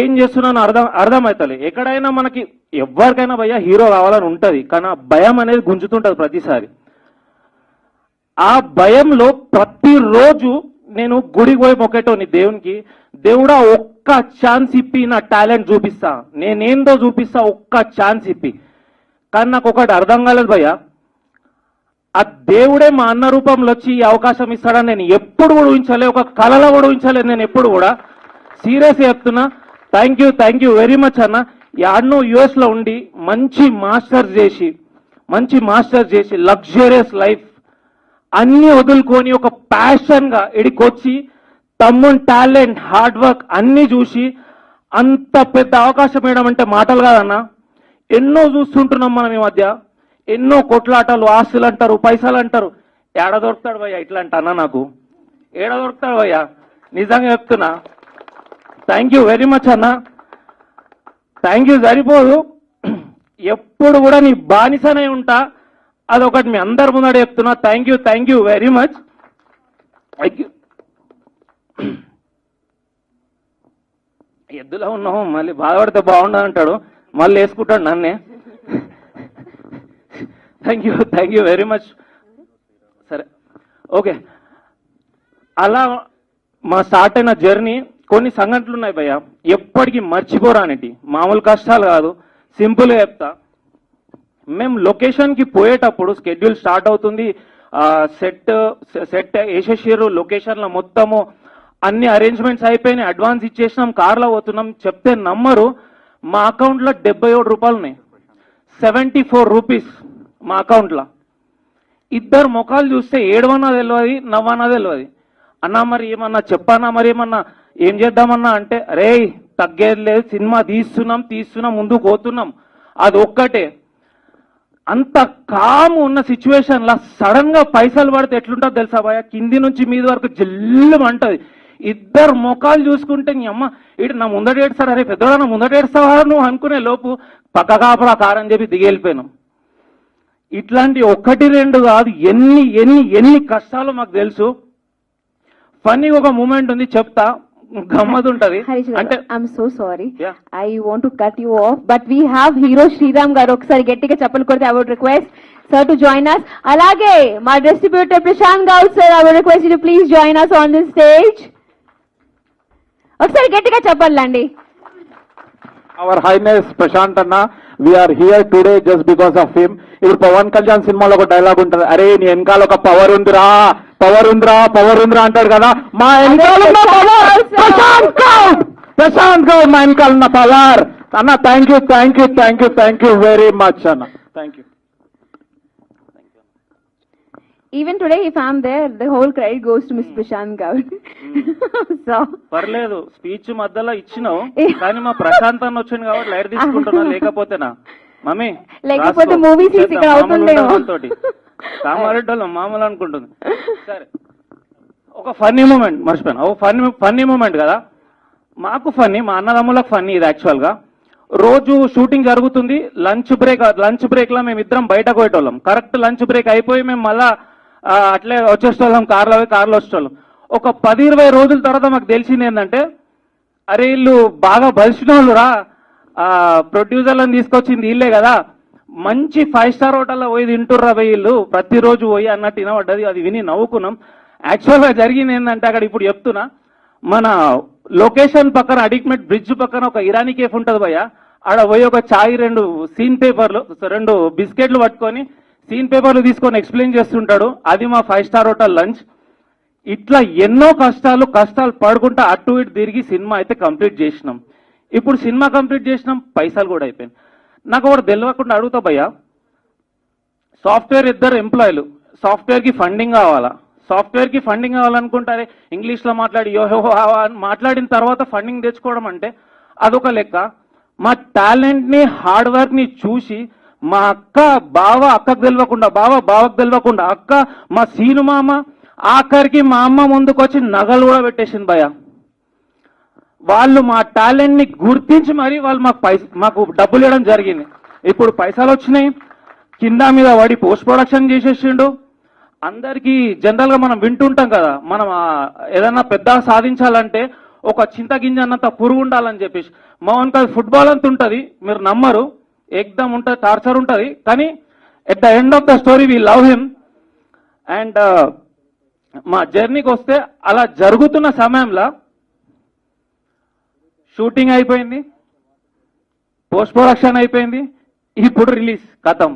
C: ఏం చేస్తున్నానో అర్థమవుతలే. ఎక్కడైనా మనకి ఎవరికైనా భయ్యా హీరో కావాలని ఉంటుంది, కానీ ఆ భయం అనేది గుంజుతుంటుంది ప్రతిసారి. ఆ భయంలో ప్రతిరోజు నేను గుడికి పోయి మొక్కేటోని దేవునికి, దేవుడా ఒక్క ఛాన్స్ ఇప్పి నా టాలెంట్ చూపిస్తా, నేనేందో చూపిస్తా, ఒక్క ఛాన్స్ ఇప్పి. కానీ నాకు ఒకటి అర్థం కాలేదు భయ్యా, ఆ దేవుడే మా అన్న రూపంలో వచ్చి ఈ అవకాశం ఇస్తాడని నేను ఎప్పుడు కూడా ఊహించలే, ఒక కళలో కూడా ఊహించలేదు నేను ఎప్పుడు కూడా. సీరియస్ చెప్తున్నా. థ్యాంక్ యూ వెరీ మచ్ అన్న. యాడ్నో యుఎస్లో ఉండి మంచి మాస్టర్స్ చేసి లగ్జరియస్ లైఫ్ అన్ని వదులుకొని ఒక ప్యాషన్గా ఇడికొచ్చి తమ్ముని టాలెంట్, హార్డ్ వర్క్ అన్ని చూసి అంత పెద్ద అవకాశం వేయడం అంటే మాటలు కాదన్నా. ఎన్నో చూస్తుంటున్నాం మనం ఈ మధ్య, ఎన్నో కొట్లాటలు, ఆస్తులు అంటారు, పైసలు అంటారు. ఏడ దొరుకుతాడు భయ్యా ఇట్లాంటి అన్న, నాకు ఏడ దొరుకుతాడు భయ్యా, నిజంగా చెప్తున్నా. థ్యాంక్ యూ వెరీ మచ్ అన్న. థ్యాంక్ యూ సరిపోదు, ఎప్పుడు కూడా నీ బానిసనే ఉంటా, అదొకటి మీ అందరి ముందర చెప్తున్నా. Thank you very much. ఎద్దులో ఉన్నావు, మళ్ళీ బాధపడితే బాగుండదు అంటాడు, మళ్ళీ వేసుకుంటాడు నన్నే. Thank you very much. సరే, ఓకే. అలా మా స్టార్ట్ అయిన జర్నీ కొన్ని సంఘటనలు ఉన్నాయి భయ్య, ఎప్పటికీ మర్చిపోరానిటి. మామూలు కష్టాలు కాదు, సింపుల్గా చెప్తా. మేము లొకేషన్కి పోయేటప్పుడు స్కెడ్యూల్ స్టార్ట్ అవుతుంది, సెట్ వేసేసారు, లొకేషన్లో మొత్తము అన్ని అరేంజ్మెంట్స్ అయిపోయినాయి, అడ్వాన్స్ ఇచ్చేసినాం, కార్లో పోతున్నాం. చెప్తే నమ్మరు, మా అకౌంట్లో 77 రూపాయలు ఉన్నాయి, 74 రూపీస్ మా అకౌంట్లో. ఇద్దరు ముఖాలు చూస్తే ఏడవన్నా తెలియదు, నవ్వన్నా తెలియదు. అన్నా మరి ఏమన్నా చెప్పన్నా, మరి ఏమన్నా ఏం చేద్దామన్నా అంటే, రే తగ్గేది లేదు, సినిమా తీస్తున్నాం ముందుకు పోతున్నాం, అది ఒక్కటే. అంత కాము ఉన్న సిచ్యువేషన్ లా సడన్ గా పైసలు పడితే ఎట్లుంటుందో తెలుసా భయ, కింది నుంచి మీద వరకు జల్లుమంటది. ఇద్దరు ముఖాలు చూసుకుంటే నీ అమ్మ ఇటు నా ముందట ఏడుస్తాడు, అరే పెద్దోడా నా ముందట ఏడుస్తావా నువ్వు అనుకునే లోపు పక్క కాపడా కారని చెప్పి దిగెళ్ళిపోయినాం. ఇట్లాంటి ఒకటి రెండు కాదు, ఎన్ని కష్టాలు మాకు తెలుసు. ఫన్నీ ఒక మూమెంట్ ఉంది, చెప్తా, గమ్మత్ ఉంటది.
B: అంటే I'm so sorry, I want to cut you off, but we have hero Sriram garu. ఒకసారి గట్టిగా చెప్పలు కొడితే I would request sir to join us. అలాగే మా distributor Prashanth Goud sir, I would request you to please join us on this stage. ఒకసారి గట్టిగా చెప్పాలండి.
C: Our Highness Prashanth అన్న, we are here today just because of him. ఇప్పుడు పవన్ కళ్యాణ్ సినిమాలో ఒక డైలాగ్ ఉంటుంది, అరే నీ వెనకాల ఒక పవర్ ఉందిరా అంటాడు కదా. మా వెనకాల ప్రశాంత్ గౌడ్ మా వెనకాల ఉన్న పవర్ అన్న. థ్యాంక్ యూ వెరీ మచ్ అన్న. Thank you.
B: Even today, if I'm there, the whole credit goes to Mr. Prashant Gaud. So
C: పర్లేదు, స్పీచ్ మధ్యలో ఇచ్చినావు, కానీ మా ప్రశాంత్ అన్న వచ్చింది కాబట్టి లైట్ తీసుకుంటున్నా, లేకపోతేనా మమ్మీ
B: లేకపోతే మూవీస్ ఇక్కడ అవుతుండేమో
C: తోటి కామారెడ్డి మామూలు అనుకుంటుంది. సరే, ఒక ఫన్నీ మూమెంట్ మర్చిపోయాను. ఒక ఫన్నీ మూమెంట్ కదా, మాకు ఫన్నీ, మా అన్నదమ్ములకు ఫన్నీ ఇది. యాక్చువల్ గా రోజు షూటింగ్ జరుగుతుంది, లంచ్ బ్రేక్ లో మేము ఇద్దరం బయటకు పోయేటోళ్ళం. కరెక్ట్ లంచ్ బ్రేక్ అయిపోయి మేము మళ్ళా అట్లే వచ్చేస్తోళ్ళం, కార్లో వచ్చేటోళ్ళం. ఒక 10-20 రోజుల తర్వాత మాకు తెలిసింది ఏంటంటే, అరే వీళ్ళు బాగా బలిసిన వాళ్ళు రా, ప్రొడ్యూసర్లను తీసుకొచ్చింది వీళ్ళే కదా, మంచి 5 స్టార్ హోటల్లో పోయి తింటుర్రా వీళ్ళు ప్రతిరోజు పోయి అన్నట్టు వినబడ్డది. అది విని నవ్వుకున్నాం. యాక్చువల్గా జరిగింది ఏంటంటే, అక్కడ ఇప్పుడు చెప్తున్నా, మన లొకేషన్ పక్కన అడిక్మెట్ బ్రిడ్జ్ పక్కన ఒక ఇరానీ కేఫ్ ఉంటుంది భయ్య, ఆడ పోయి ఒక చాయ్, 2 సీన్ పేపర్లు, 2 బిస్కెట్లు పట్టుకొని సీన్ పేపర్లు తీసుకొని ఎక్స్ప్లెయిన్ చేస్తుంటాడు. అది మా 5 స్టార్ హోటల్ లంచ్. ఇట్లా ఎన్నో కష్టాలు పడుకుంటా అటు ఇటు తిరిగి సినిమా అయితే కంప్లీట్ చేసినాం. ఇప్పుడు సినిమా కంప్లీట్ చేసినాం, పైసలు కూడా అయిపోయింది. నాకు ఒకటి తెలియకుండా అడుగుతా భయ్య, సాఫ్ట్వేర్ ఇద్దరు ఎంప్లాయీలు, సాఫ్ట్వేర్కి ఫండింగ్ కావాలనుకుంటారే, ఇంగ్లీష్లో మాట్లాడి మాట్లాడిన తర్వాత ఫండింగ్ తెచ్చుకోవడం అంటే అదొక లెక్క. మా టాలెంట్ని, హార్డ్ వర్క్ని చూసి మా అక్కకు తెలియకుండా, బావకు తెలియకుండా అక్క, మా సీను మామ, ఆఖరికి మా అమ్మ ముందుకు వచ్చి నగలు కూడా పెట్టేసింది భయ్య. వాళ్ళు మా టాలెంట్ ని గుర్తించి మరి వాళ్ళు మాకు డబ్బులు ఇవ్వడం జరిగింది. ఇప్పుడు పైసలు వచ్చినాయి, కింద మీద వాడి పోస్ట్ ప్రొడక్షన్ చేసేసిండు. అందరికీ జనరల్ గా మనం వింటుంటాం కదా, మనం ఏదన్నా పెద్ద సాధించాలంటే ఒక చింతగింజ అన్నంత పురుగు ఉండాలని చెప్పేసి. మౌన్ కాదు, ఫుట్బాల్ అంత ఉంటది, మీరు నమ్మరు, ఎక్దమ్ ఉంటుంది, టార్చర్ ఉంటది, కానీ at the end of the story we love him. And మా జర్నీకి వస్తే అలా జరుగుతున్న సమయంలో షూటింగ్ అయిపోయింది, పోస్ట్ ప్రొడక్షన్ అయిపోయింది, ఇప్పుడు రిలీజ్ కథం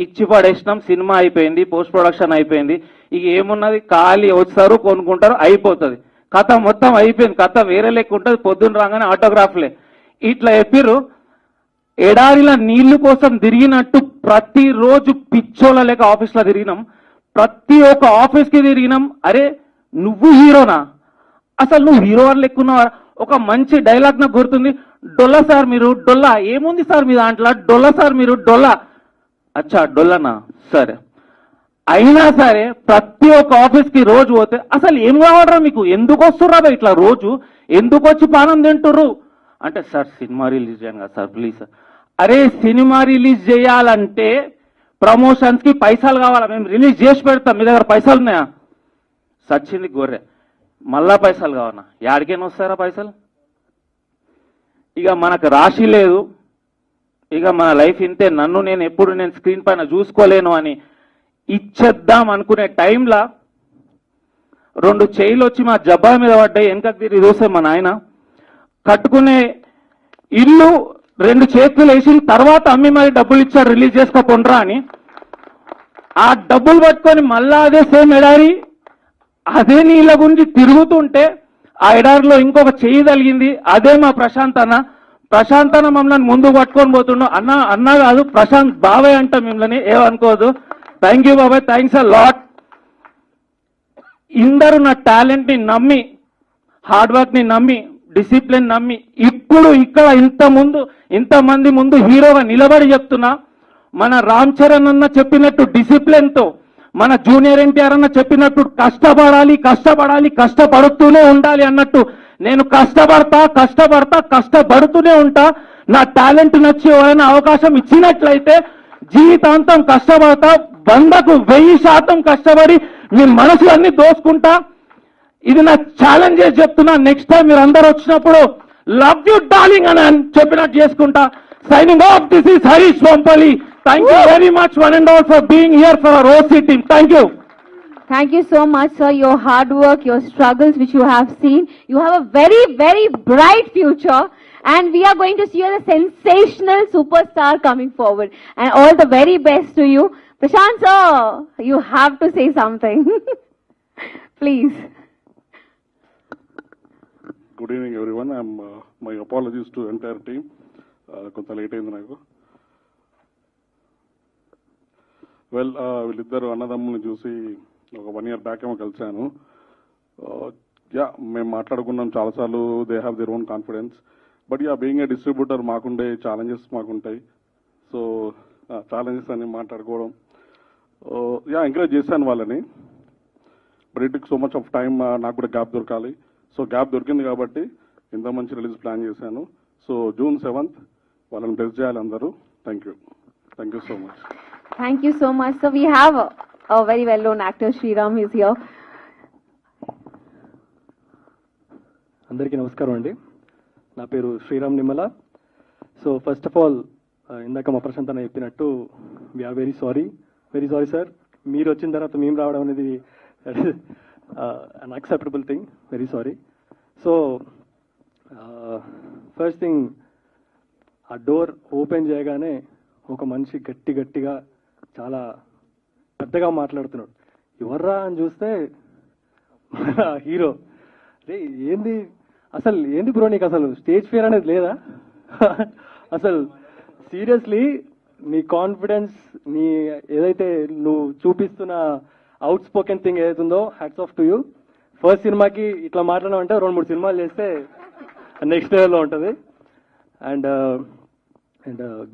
C: ఇచ్చి పడేసినాం, సినిమా అయిపోయింది, పోస్ట్ ప్రొడక్షన్ అయిపోయింది. ఇక ఏమున్నది, ఖాళీ వస్తారు, కొనుక్కుంటారు, అయిపోతుంది, కథ మొత్తం అయిపోయింది. కథ వేరే లెక్క ఉంటుంది, పొద్దున్న రాగానే ఆటోగ్రాఫ్లే ఇట్లా చెప్పిర్రు. ఎడారిలో నీళ్లు కోసం తిరిగినట్టు ప్రతిరోజు పిచ్చోళ్ళ లేక ఆఫీస్లో తిరిగినాం, ప్రతి ఒక్క ఆఫీస్కి తిరిగినాం. అరే నువ్వు హీరోనా, అసలు నువ్వు హీరో అని లెక్కున్నావా? ఒక మంచి డైలాగ్ నాకు గుర్తుంది, డొల్ల సార్ మీరు డొల్ల, ఏముంది సార్ మీ దాంట్లో, డొల్ల సార్ మీరు డొల్ల. అచ్చా డొల్లనా, సరే. అయినా సరే ప్రతి ఒక్క ఆఫీస్కి రోజు పోతే అసలు ఏం కావడరా మీకు, ఎందుకు వస్తుర్రా ఇట్లా రోజు, ఎందుకు వచ్చి పానం తింటుర్రు అంటే, సార్ సినిమా రిలీజ్ చేయండి కదా సార్ ప్లీజ్ సార్. అరే సినిమా రిలీజ్ చేయాలంటే ప్రమోషన్స్ కి పైసలు కావాలా, మేము రిలీజ్ చేసి పెడతాం, మీ దగ్గర పైసలు ఉన్నాయా? సచ్చింది గొర్రె, మళ్ళా పైసలు కావాలన్నా, యాడికైనా వస్తారా పైసలు? ఇక మనకు రాశి లేదు, ఇక మన లైఫ్ ఇంతే, నేను ఎప్పుడు స్క్రీన్ పైన చూసుకోలేను అని ఇచ్చేద్దాం అనుకునే టైంలో 2 చైలు వచ్చి మా జబ్బా మీద పడ్డాయి. వెనకకి తిరిగి చూస్తే మా నాయన కట్టుకునే ఇల్లు 2 చేతులు వేసిన తర్వాత అమ్మి మరి డబ్బులు ఇచ్చారు, రిలీజ్ చేసుకోకుండా అని. ఆ డబ్బులు పట్టుకొని మళ్ళా అదే సేమ్ ఎడారి, అదే నీళ్ళ గురించి తిరుగుతుంటే ఆ ఎడారిలో ఇంకొక చెయ్యి తగిలింది, అదే మా ప్రశాంత్ అన్న. ప్రశాంత్ అన్న మమ్మల్ని ముందు పట్టుకొని పోతుండు. అన్న కాదు ప్రశాంత్ బాబాయ్ అంట, మిమ్మల్ని ఏమనుకోదు. థ్యాంక్ యూ బాబాయ్, థ్యాంక్స్ అ లాట్. ఇందరూ నా టాలెంట్ ని నమ్మి, హార్డ్ వర్క్ ని నమ్మి, డిసిప్లిన్ నమ్మి ఇప్పుడు ఇక్కడ ఇంతమంది ముందు హీరోగా నిలబడి చెప్తున్నా. మన రామ్ చరణ్ అన్న చెప్పినట్టు డిసిప్లిన్ తో, మన జూనియర్ ఎన్టీఆర్ అన్న చెప్పినట్టు కష్టపడుతూనే ఉండాలి అన్నట్టు నేను కష్టపడుతూనే ఉంటా. నా టాలెంట్ నచ్చి ఎవరైనా అవకాశం ఇచ్చినట్లయితే జీవితాంతం కష్టపడతా, 100కు 1000% కష్టపడి మీ మనసులన్నీ దోసుకుంటా. ఇది నా ఛాలెంజ్ చేసి చెప్తున్నా. నెక్స్ట్ టైం మీరు అందరు వచ్చినప్పుడు లవ్ యూ డార్లింగ్ అని చెప్పినట్టు చేసుకుంటా. Signing off, this is Harish Vampalli. Thank you very much one and all for being here for our OC team. Thank you.
B: Thank you so much, sir. Your hard work, your struggles which you have seen. You have a very, very bright future. And we are going to see you as a sensational superstar coming forward. And all the very best to you. Prashant, sir, you have to say something. Please.
H: Good evening, everyone. My apologies to entire team. కొంత late అయింది నాకు. Well వీళ్ళిద్దరు అన్నదమ్ముల్ని చూసి ఒక 1 year back ఏమో కలిశాను. మేము మాట్లాడుకున్నాం చాలాసార్లు. They have their own confidence. But being a distributor మాకుండే ఛాలెంజెస్ మాకుంటాయి. సో ఛాలెంజెస్ అని మాట్లాడుకోవడం ఎంకరేజ్ చేశాను వాళ్ళని. But it took so much of time. నాకు కూడా గ్యాప్ దొరకాలి. సో గ్యాప్ దొరికింది కాబట్టి ఇంత మంచి రిలీజ్ ప్లాన్ చేశాను. సో June 7th వాళ్ళని బ్లెస్ చేయాలి అందరూ. Thank you so much.
B: Thank you so much, sir. We have a very well-known actor, Sriram, is here.
I: అందరికీ నమస్కారం అండి. నా పేరు Sriram Nimmala. So first of all ఇందాక మా ప్రశాంత్ అన్న చెప్పినట్టు వీఆర్ వెరీ సారీ సార్. మీరు వచ్చిన తర్వాత మేము రావడం అనేది unacceptable thing. Very sorry. So first thing, ఆ డోర్ ఓపెన్ చేయగానే ఒక మనిషి గట్టిగా చాలా పెద్దగా మాట్లాడుతున్నాడు. ఎవర్రా అని చూస్తే మన హీరో. రే ఏంది బ్రో నీకు అసలు స్టేజ్ ఫియర్ అనేది లేదా? అసలు సీరియస్లీ నీ కాన్ఫిడెన్స్, నీ ఏదైతే నువ్వు చూపిస్తున్న అవుట్ స్పోకెన్ థింగ్ ఏదైతుందో, hats off to you. First సినిమాకి ఇట్లా మాట్లాడమంటే 2-3 సినిమాలు చేస్తే నెక్స్ట్ లెవెల్లో ఉంటుంది. And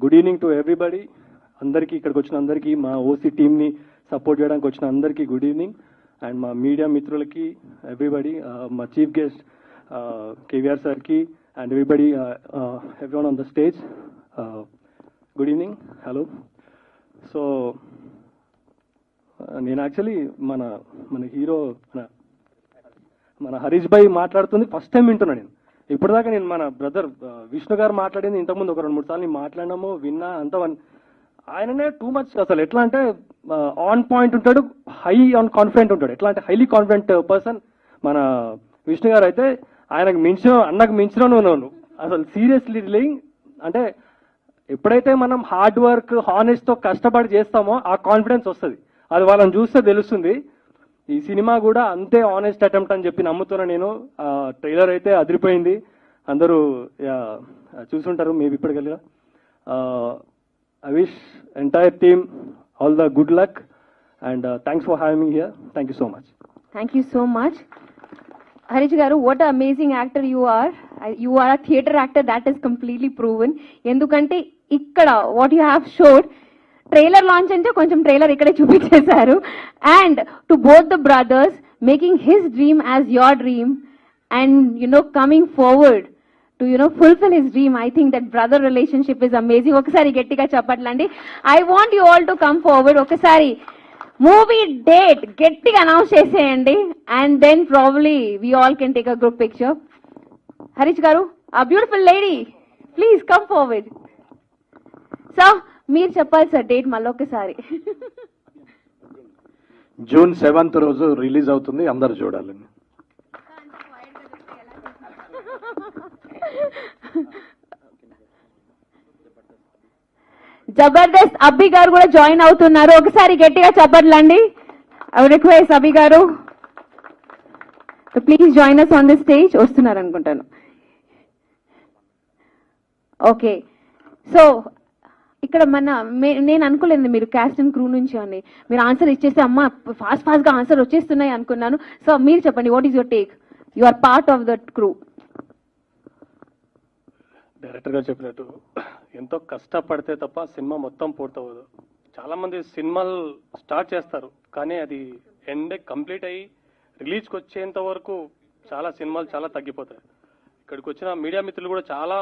I: good evening to everybody. అందరికీ ఇక్కడికి వచ్చిన అందరికీ, మా ఓసీ టీమ్ని సపోర్ట్ చేయడానికి వచ్చిన అందరికీ గుడ్ ఈవినింగ్. అండ్ మా మీడియా మిత్రులకి ఎవ్రీబడి, మా చీఫ్ గెస్ట్ కేవీఆర్ సార్కి and everybody everyone on the stage good evening. Hello. So నేను యాక్చువల్లీ మన హీరో మన హరీష్ భాయ్ మాట్లాడుతుంది ఫస్ట్ టైం వింటున్నా నేను. ఇప్పటిదాకా నేను మన బ్రదర్ విష్ణు గారు మాట్లాడింది ఇంతకుముందు ఒక 2-3 సార్లు మాట్లాడినాము, విన్నా అంత. ఆయననే టూ మచ్ అసలు. ఎట్లా అంటే ఆన్ పాయింట్ ఉంటాడు, హై ఆన్ కాన్ఫిడెంట్ ఉంటాడు. ఎట్లా అంటే హైలీ కాన్ఫిడెంట్ పర్సన్ మన విష్ణు గారు. అయితే ఆయనకు మించిన, అన్నకు మించిన నువ్వు అసలు సీరియస్లీ లివింగ్. అంటే ఎప్పుడైతే మనం హార్డ్ వర్క్ హానెస్ట్తో కష్టపడి చేస్తామో ఆ కాన్ఫిడెన్స్ వస్తుంది. అది వాళ్ళని చూస్తే తెలుస్తుంది. ఈ సినిమా కూడా అంతే ఆనెస్ట్ అటెంప్ట్ అని చెప్పి నమ్ముతున్నా నేను. ట్రైలర్ అయితే అదిరిపోయింది, అందరూ చూసుంటారు maybe ఇప్పటికెళ్ళి. I wish entire team all the good luck and thanks for having me here. Thank you so much.
B: Thank you so much. Harish garu, what an amazing actor you are. You are a theatre actor, that is completely proven. Endukante ikkada what you have showed, trailer launch ante koncham trailer ikkade chupichesaru. And to both the brothers, making his dream as your dream and coming forward to fulfill his dream. I think that brother relationship is amazing. Okasari gettiga chappatlandi. I want you all to come forward. Okasari movie date gettiga announce cheseyandi and then probably we all can take a group picture. Harish garu, a beautiful lady, please come forward. So meer cheppali sir date mallokasari.
D: June 7th రోజు release అవుతుంది, అందరు చూడాలని.
B: జబర్దస్త్ అబ్బి గారు కూడా join అవుతున్నారు. ఒకసారి గట్టిగా చెప్పట్లండి. I would request Abbi garu please join us on the stage. వస్తున్నారు అనుకుంటాను. ఓకే, సో ఇక్కడ నేను అనుకోలేదు మీరు క్యాస్ట్ అండ్ క్రూ నుంచి అని. మీరు ఆన్సర్ ఇచ్చేస్తే అమ్మ ఫాస్ట్ గా ఆన్సర్ వచ్చేస్తున్నాయి అనుకున్నాను. సో మీరు చెప్పండి, what is your take? You are part of that crew.
I: Director garu చెప్పినట్టు ఎంతో కష్టపడితే తప్ప సినిమా మొత్తం పూర్తవదు. చాలా మంది సినిమాలు స్టార్ట్ చేస్తారు కానీ అది ఎండ్ కంప్లీట్ అయ్యి రిలీజ్కి వచ్చేంత వరకు చాలా సినిమాలు చాలా తగ్గిపోతాయి. ఇక్కడికి వచ్చిన మీడియా మిత్రులు కూడా చాలా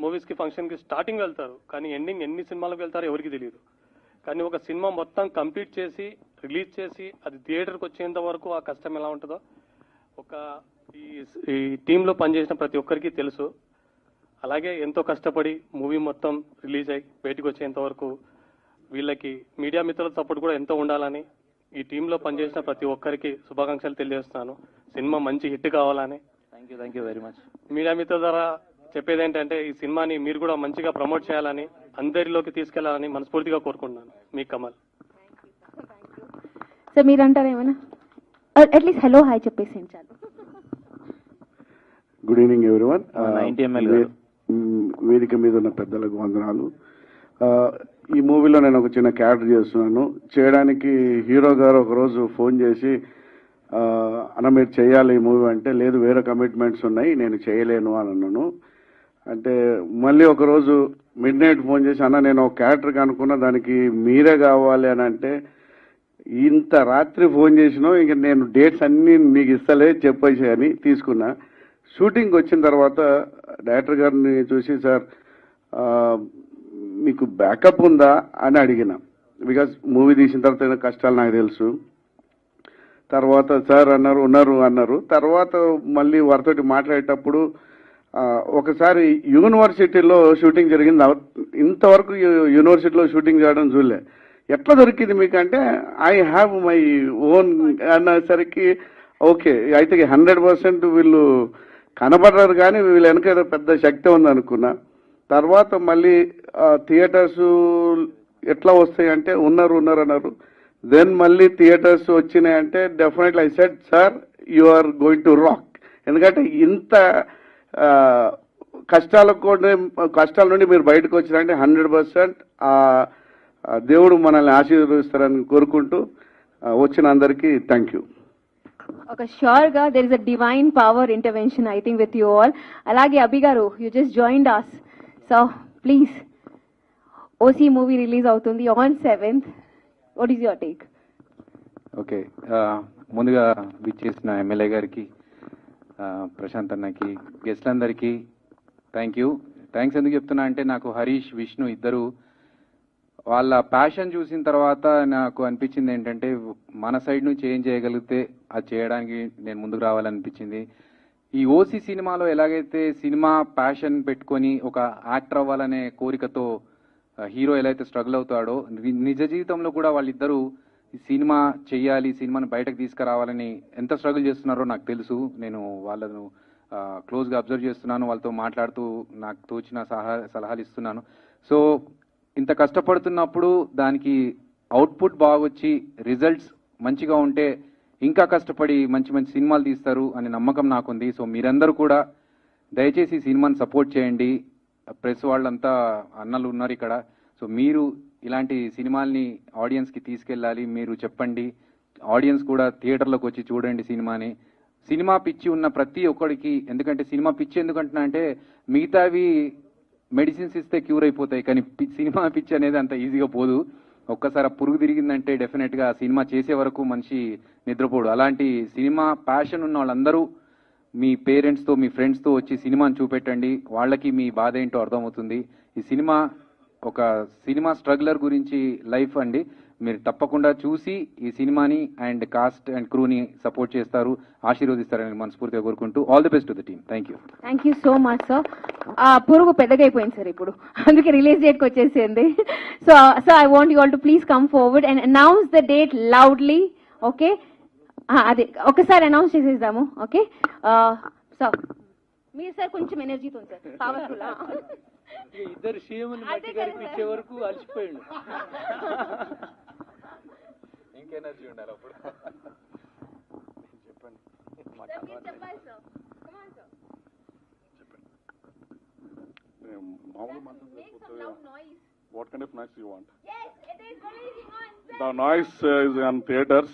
I: మూవీస్కి ఫంక్షన్కి స్టార్టింగ్ వెళ్తారు కానీ ఎండింగ్ ఎన్ని సినిమాలకు వెళ్తారో ఎవరికి తెలియదు. కానీ ఒక సినిమా మొత్తం కంప్లీట్ చేసి రిలీజ్ చేసి అది థియేటర్కి వచ్చేంత వరకు ఆ కష్టం ఎలా ఉంటుందో ఈ టీంలో పనిచేసిన ప్రతి ఒక్కరికి తెలుసు. అలాగే ఎంతో కష్టపడి మూవీ మొత్తం రిలీజ్ అయ్యి బయటకు వచ్చేంత వరకు వీళ్ళకి మీడియా మిత్రుల సపోర్ట్ కూడా ఎంతో ఉండాలని ఈ టీంలో పనిచేసిన ప్రతి ఒక్కరికి శుభాకాంక్షలు తెలియజేస్తున్నాను. సినిమా మంచి హిట్ కావాలని.
J: Thank you very much.
I: Media మిత్రుల ద్వారా చెప్పేది ఏంటంటే ఈ సినిమాని మీరు కూడా మంచిగా ప్రమోట్ చేయాలని, అందరిలోకి తీసుకెళ్లాలని మనస్ఫూర్తిగా కోరుకుంటున్నాను. మీ కమల్.
B: సో మీరు అంటారా ఏమైనా? అట్లీస్ట్ హలో హాయ్ చెప్పేసి చాలు.
K: Good evening everyone.
J: 90 ml గారు.
K: వేదిక మీద ఉన్న పెద్దలకు వందనాలు. ఈ మూవీలో నేను ఒక చిన్న క్యారెక్టర్ చేస్తున్నాను. చేయడానికి హీరో గారు ఒకరోజు ఫోన్ చేసి అన్న మీరు చేయాలి ఈ మూవీ అంటే, లేదు వేరే కమిట్మెంట్స్ ఉన్నాయి నేను చేయలేను అని అన్నాను. అంటే మళ్ళీ ఒకరోజు మిడ్ నైట్ ఫోన్ చేసి అన్న నేను ఒక క్యారెక్టర్కి అనుకున్నా దానికి మీరే కావాలి అని అంటే, ఇంత రాత్రి ఫోన్ చేసినా ఇంక నేను డేట్స్ అన్నీ మీకు ఇస్తలే చెప్పేసి అని తీసుకున్నా. షూటింగ్ వచ్చిన తర్వాత డైరెక్టర్ గారిని చూసి సార్ మీకు బ్యాకప్ ఉందా అని అడిగిన. బికాజ్ మూవీ తీసిన తర్వాత కష్టాలు నాకు తెలుసు. తర్వాత సార్ ఉన్నారు. తర్వాత మళ్ళీ వారితోటి మాట్లాడేటప్పుడు ఒకసారి యూనివర్సిటీలో షూటింగ్ జరిగింది. ఇంతవరకు యూనివర్సిటీలో షూటింగ్ చేయడం చూడలే. ఎట్లా దొరికింది మీకు అంటే, ఐ హ్యావ్ మై ఓన్ అన్నసరికి ఓకే అయితే 100% వీళ్ళు కనబడ్డారు కానీ వీళ్ళ వెనక ఏదో పెద్ద శక్తి ఉంది అనుకున్నా. తర్వాత మళ్ళీ థియేటర్స్ ఎట్లా వస్తాయి అంటే ఉన్నారు అన్నారు. దెన్ మళ్ళీ థియేటర్స్ వచ్చినాయంటే definitely I said sir you are going to rock. ఎందుకంటే ఇంత కష్టాల నుండి మీరు బయటకు వచ్చినారంటే 100% దేవుడు మనల్ని ఆశీర్వదిస్తారని కోరుకుంటూ వచ్చిన అందరికీ థ్యాంక్ యూ.
B: ఒక ష్యూర్ గా there is a divine power intervention I think with you all. అలాగే Abhi garu you just joined us. So please, OC movie release అవుతుంది on 7th. What is your take?
J: Okay, ముందుగా విచ్చేసిన ఎమ్మెల్యే గారికి,
L: ప్రశాంత్ అన్నకి, గెస్ట్లందరికీ thanks ఎందుకు చెప్తున్నా అంటే, నాకు హరీష్, విష్ణు ఇద్దరు వాళ్ళ ప్యాషన్ చూసిన తర్వాత నాకు అనిపించింది ఏంటంటే, మన సైడ్ నుంచి ఏం చేయగలిగితే అది చేయడానికి నేను ముందుకు రావాలనిపించింది. ఈ ఓసీ సినిమాలో ఎలాగైతే సినిమా ప్యాషన్ పెట్టుకొని ఒక యాక్టర్ అవ్వాలనే కోరికతో హీరో ఎలా అయితే స్ట్రగుల్ అవుతాడో, నిజ జీవితంలో కూడా వాళ్ళిద్దరూ ఈ సినిమా చెయ్యాలి, సినిమాని బయటకు తీసుకురావాలని ఎంత స్ట్రగుల్ చేస్తున్నారో నాకు తెలుసు. నేను వాళ్ళను క్లోజ్గా అబ్జర్వ్ చేస్తున్నాను, వాళ్ళతో మాట్లాడుతూ నాకు తోచిన సలహాలు ఇస్తున్నాను. సో ఇంత కష్టపడుతున్నప్పుడు దానికి అవుట్పుట్ బాగొచ్చి రిజల్ట్స్ మంచిగా ఉంటే ఇంకా కష్టపడి మంచి మంచి సినిమాలు తీస్తారు అనే నమ్మకం నాకుంది. సో మీరందరూ కూడా దయచేసి ఈ సినిమాని సపోర్ట్ చేయండి. ప్రెస్ వాళ్ళంతా అన్నలు ఉన్నారు ఇక్కడ. సో మీరు ఇలాంటి సినిమాల్ని ఆడియన్స్కి తీసుకెళ్ళాలి, మీరు చెప్పండి. ఆడియన్స్ కూడా థియేటర్లోకి వచ్చి చూడండి సినిమాని. సినిమా పిచ్చి ఉన్న ప్రతి ఒక్కడికి, ఎందుకంటే సినిమా పిచ్చి ఎందుకంటున్నా అంటే, మిగతావి మెడిసిన్స్ ఇస్తే క్యూర్ అయిపోతాయి, కానీ సినిమా పిచ్చి అనేది అంత ఈజీగా పోదు. ఒక్కసారి పురుగు తిరిగిందంటే డెఫినెట్గా ఆ సినిమా చేసే వరకు మనిషి నిద్రపోడు. అలాంటి సినిమా ప్యాషన్ ఉన్న వాళ్ళందరూ మీ పేరెంట్స్తో, మీ ఫ్రెండ్స్తో వచ్చి సినిమాని చూపెట్టండి. వాళ్ళకి మీ బాధ ఏంటో అర్థమవుతుంది. ఈ సినిమా ఒక సినిమా స్ట్రగ్లర్ గురించి లైఫ్ అండి. మీరు తప్పకుండా చూసి ఈ సినిమాని అండ్ కాస్ట్ అండ్ క్రూని సపోర్ట్ చేస్తారు, ఆశీర్వదిస్తారని మనస్ఫూర్తిగా కోరుకుంటూ all the best to the team. Thank you
B: so much sir. ఆ పురుగు పెద్దగా అయిపోయింది సార్ ఇప్పుడు, అందుకే రిలీజ్ డేట్కి వచ్చేసింది. So I want you all to please come forward and announce the date loudly. Okay, అదే ఒకసారి అనౌన్స్ చేసేద్దాము. ఓకే సార్, మీరు సార్ కొంచెం ఎనర్జీతో సార్, పవర్ఫుల్.
A: ఇద్దరు సీఎంని మట్టి కనిపించే వరకు అలసిపోయాడు.
L: ఇంకెనర్జీ ఉండాలి అప్పుడు.
H: What kind of noise you want? Yes, it is releasing on. The noise is on theaters.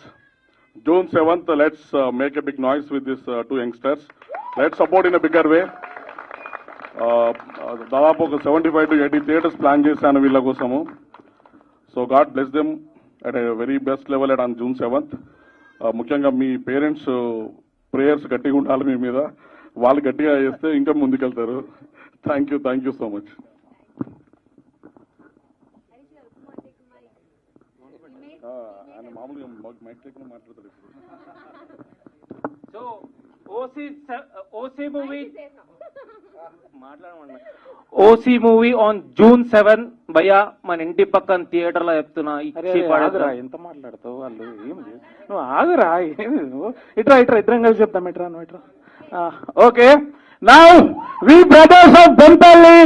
H: June 7th, let's make a big noise with these two youngsters. Let's support in a bigger way. దాదాపు ఒక 75 to 80 theatres plan చేశాను వీళ్ళ కోసము. So God bless them at a very best level at on June 7th. ముఖ్యంగా మీ parents prayers గట్టిగా ఉండాలి మీ మీద. వాళ్ళు గట్టిగా చేస్తే ఇంకా ముందుకెళ్తారు. Thank you so much. ఆయన మామూలుగా మైక్ లేకుండా మాట్లాడతాడు ఇప్పుడు.
A: So OC movie on June 7 భయ్యా మన ఇంటి పక్కన థియేటర్ లో చెప్తున్నా.
C: ఎంత మాట్లాడతావు? వాళ్ళు ఏం నువ్వు ఆగురా, ఏమి నువ్వు ఇట్రా ఇద్దరం కలిసి చెప్తాం. ఇట్రా. Okay, now we brothers of Bempalli,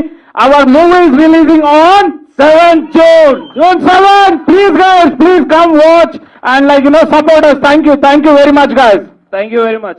C: our movie is releasing on 7 June. June 7. Please guys, please come watch and support us. Thank you very much guys.
A: Thank you very much.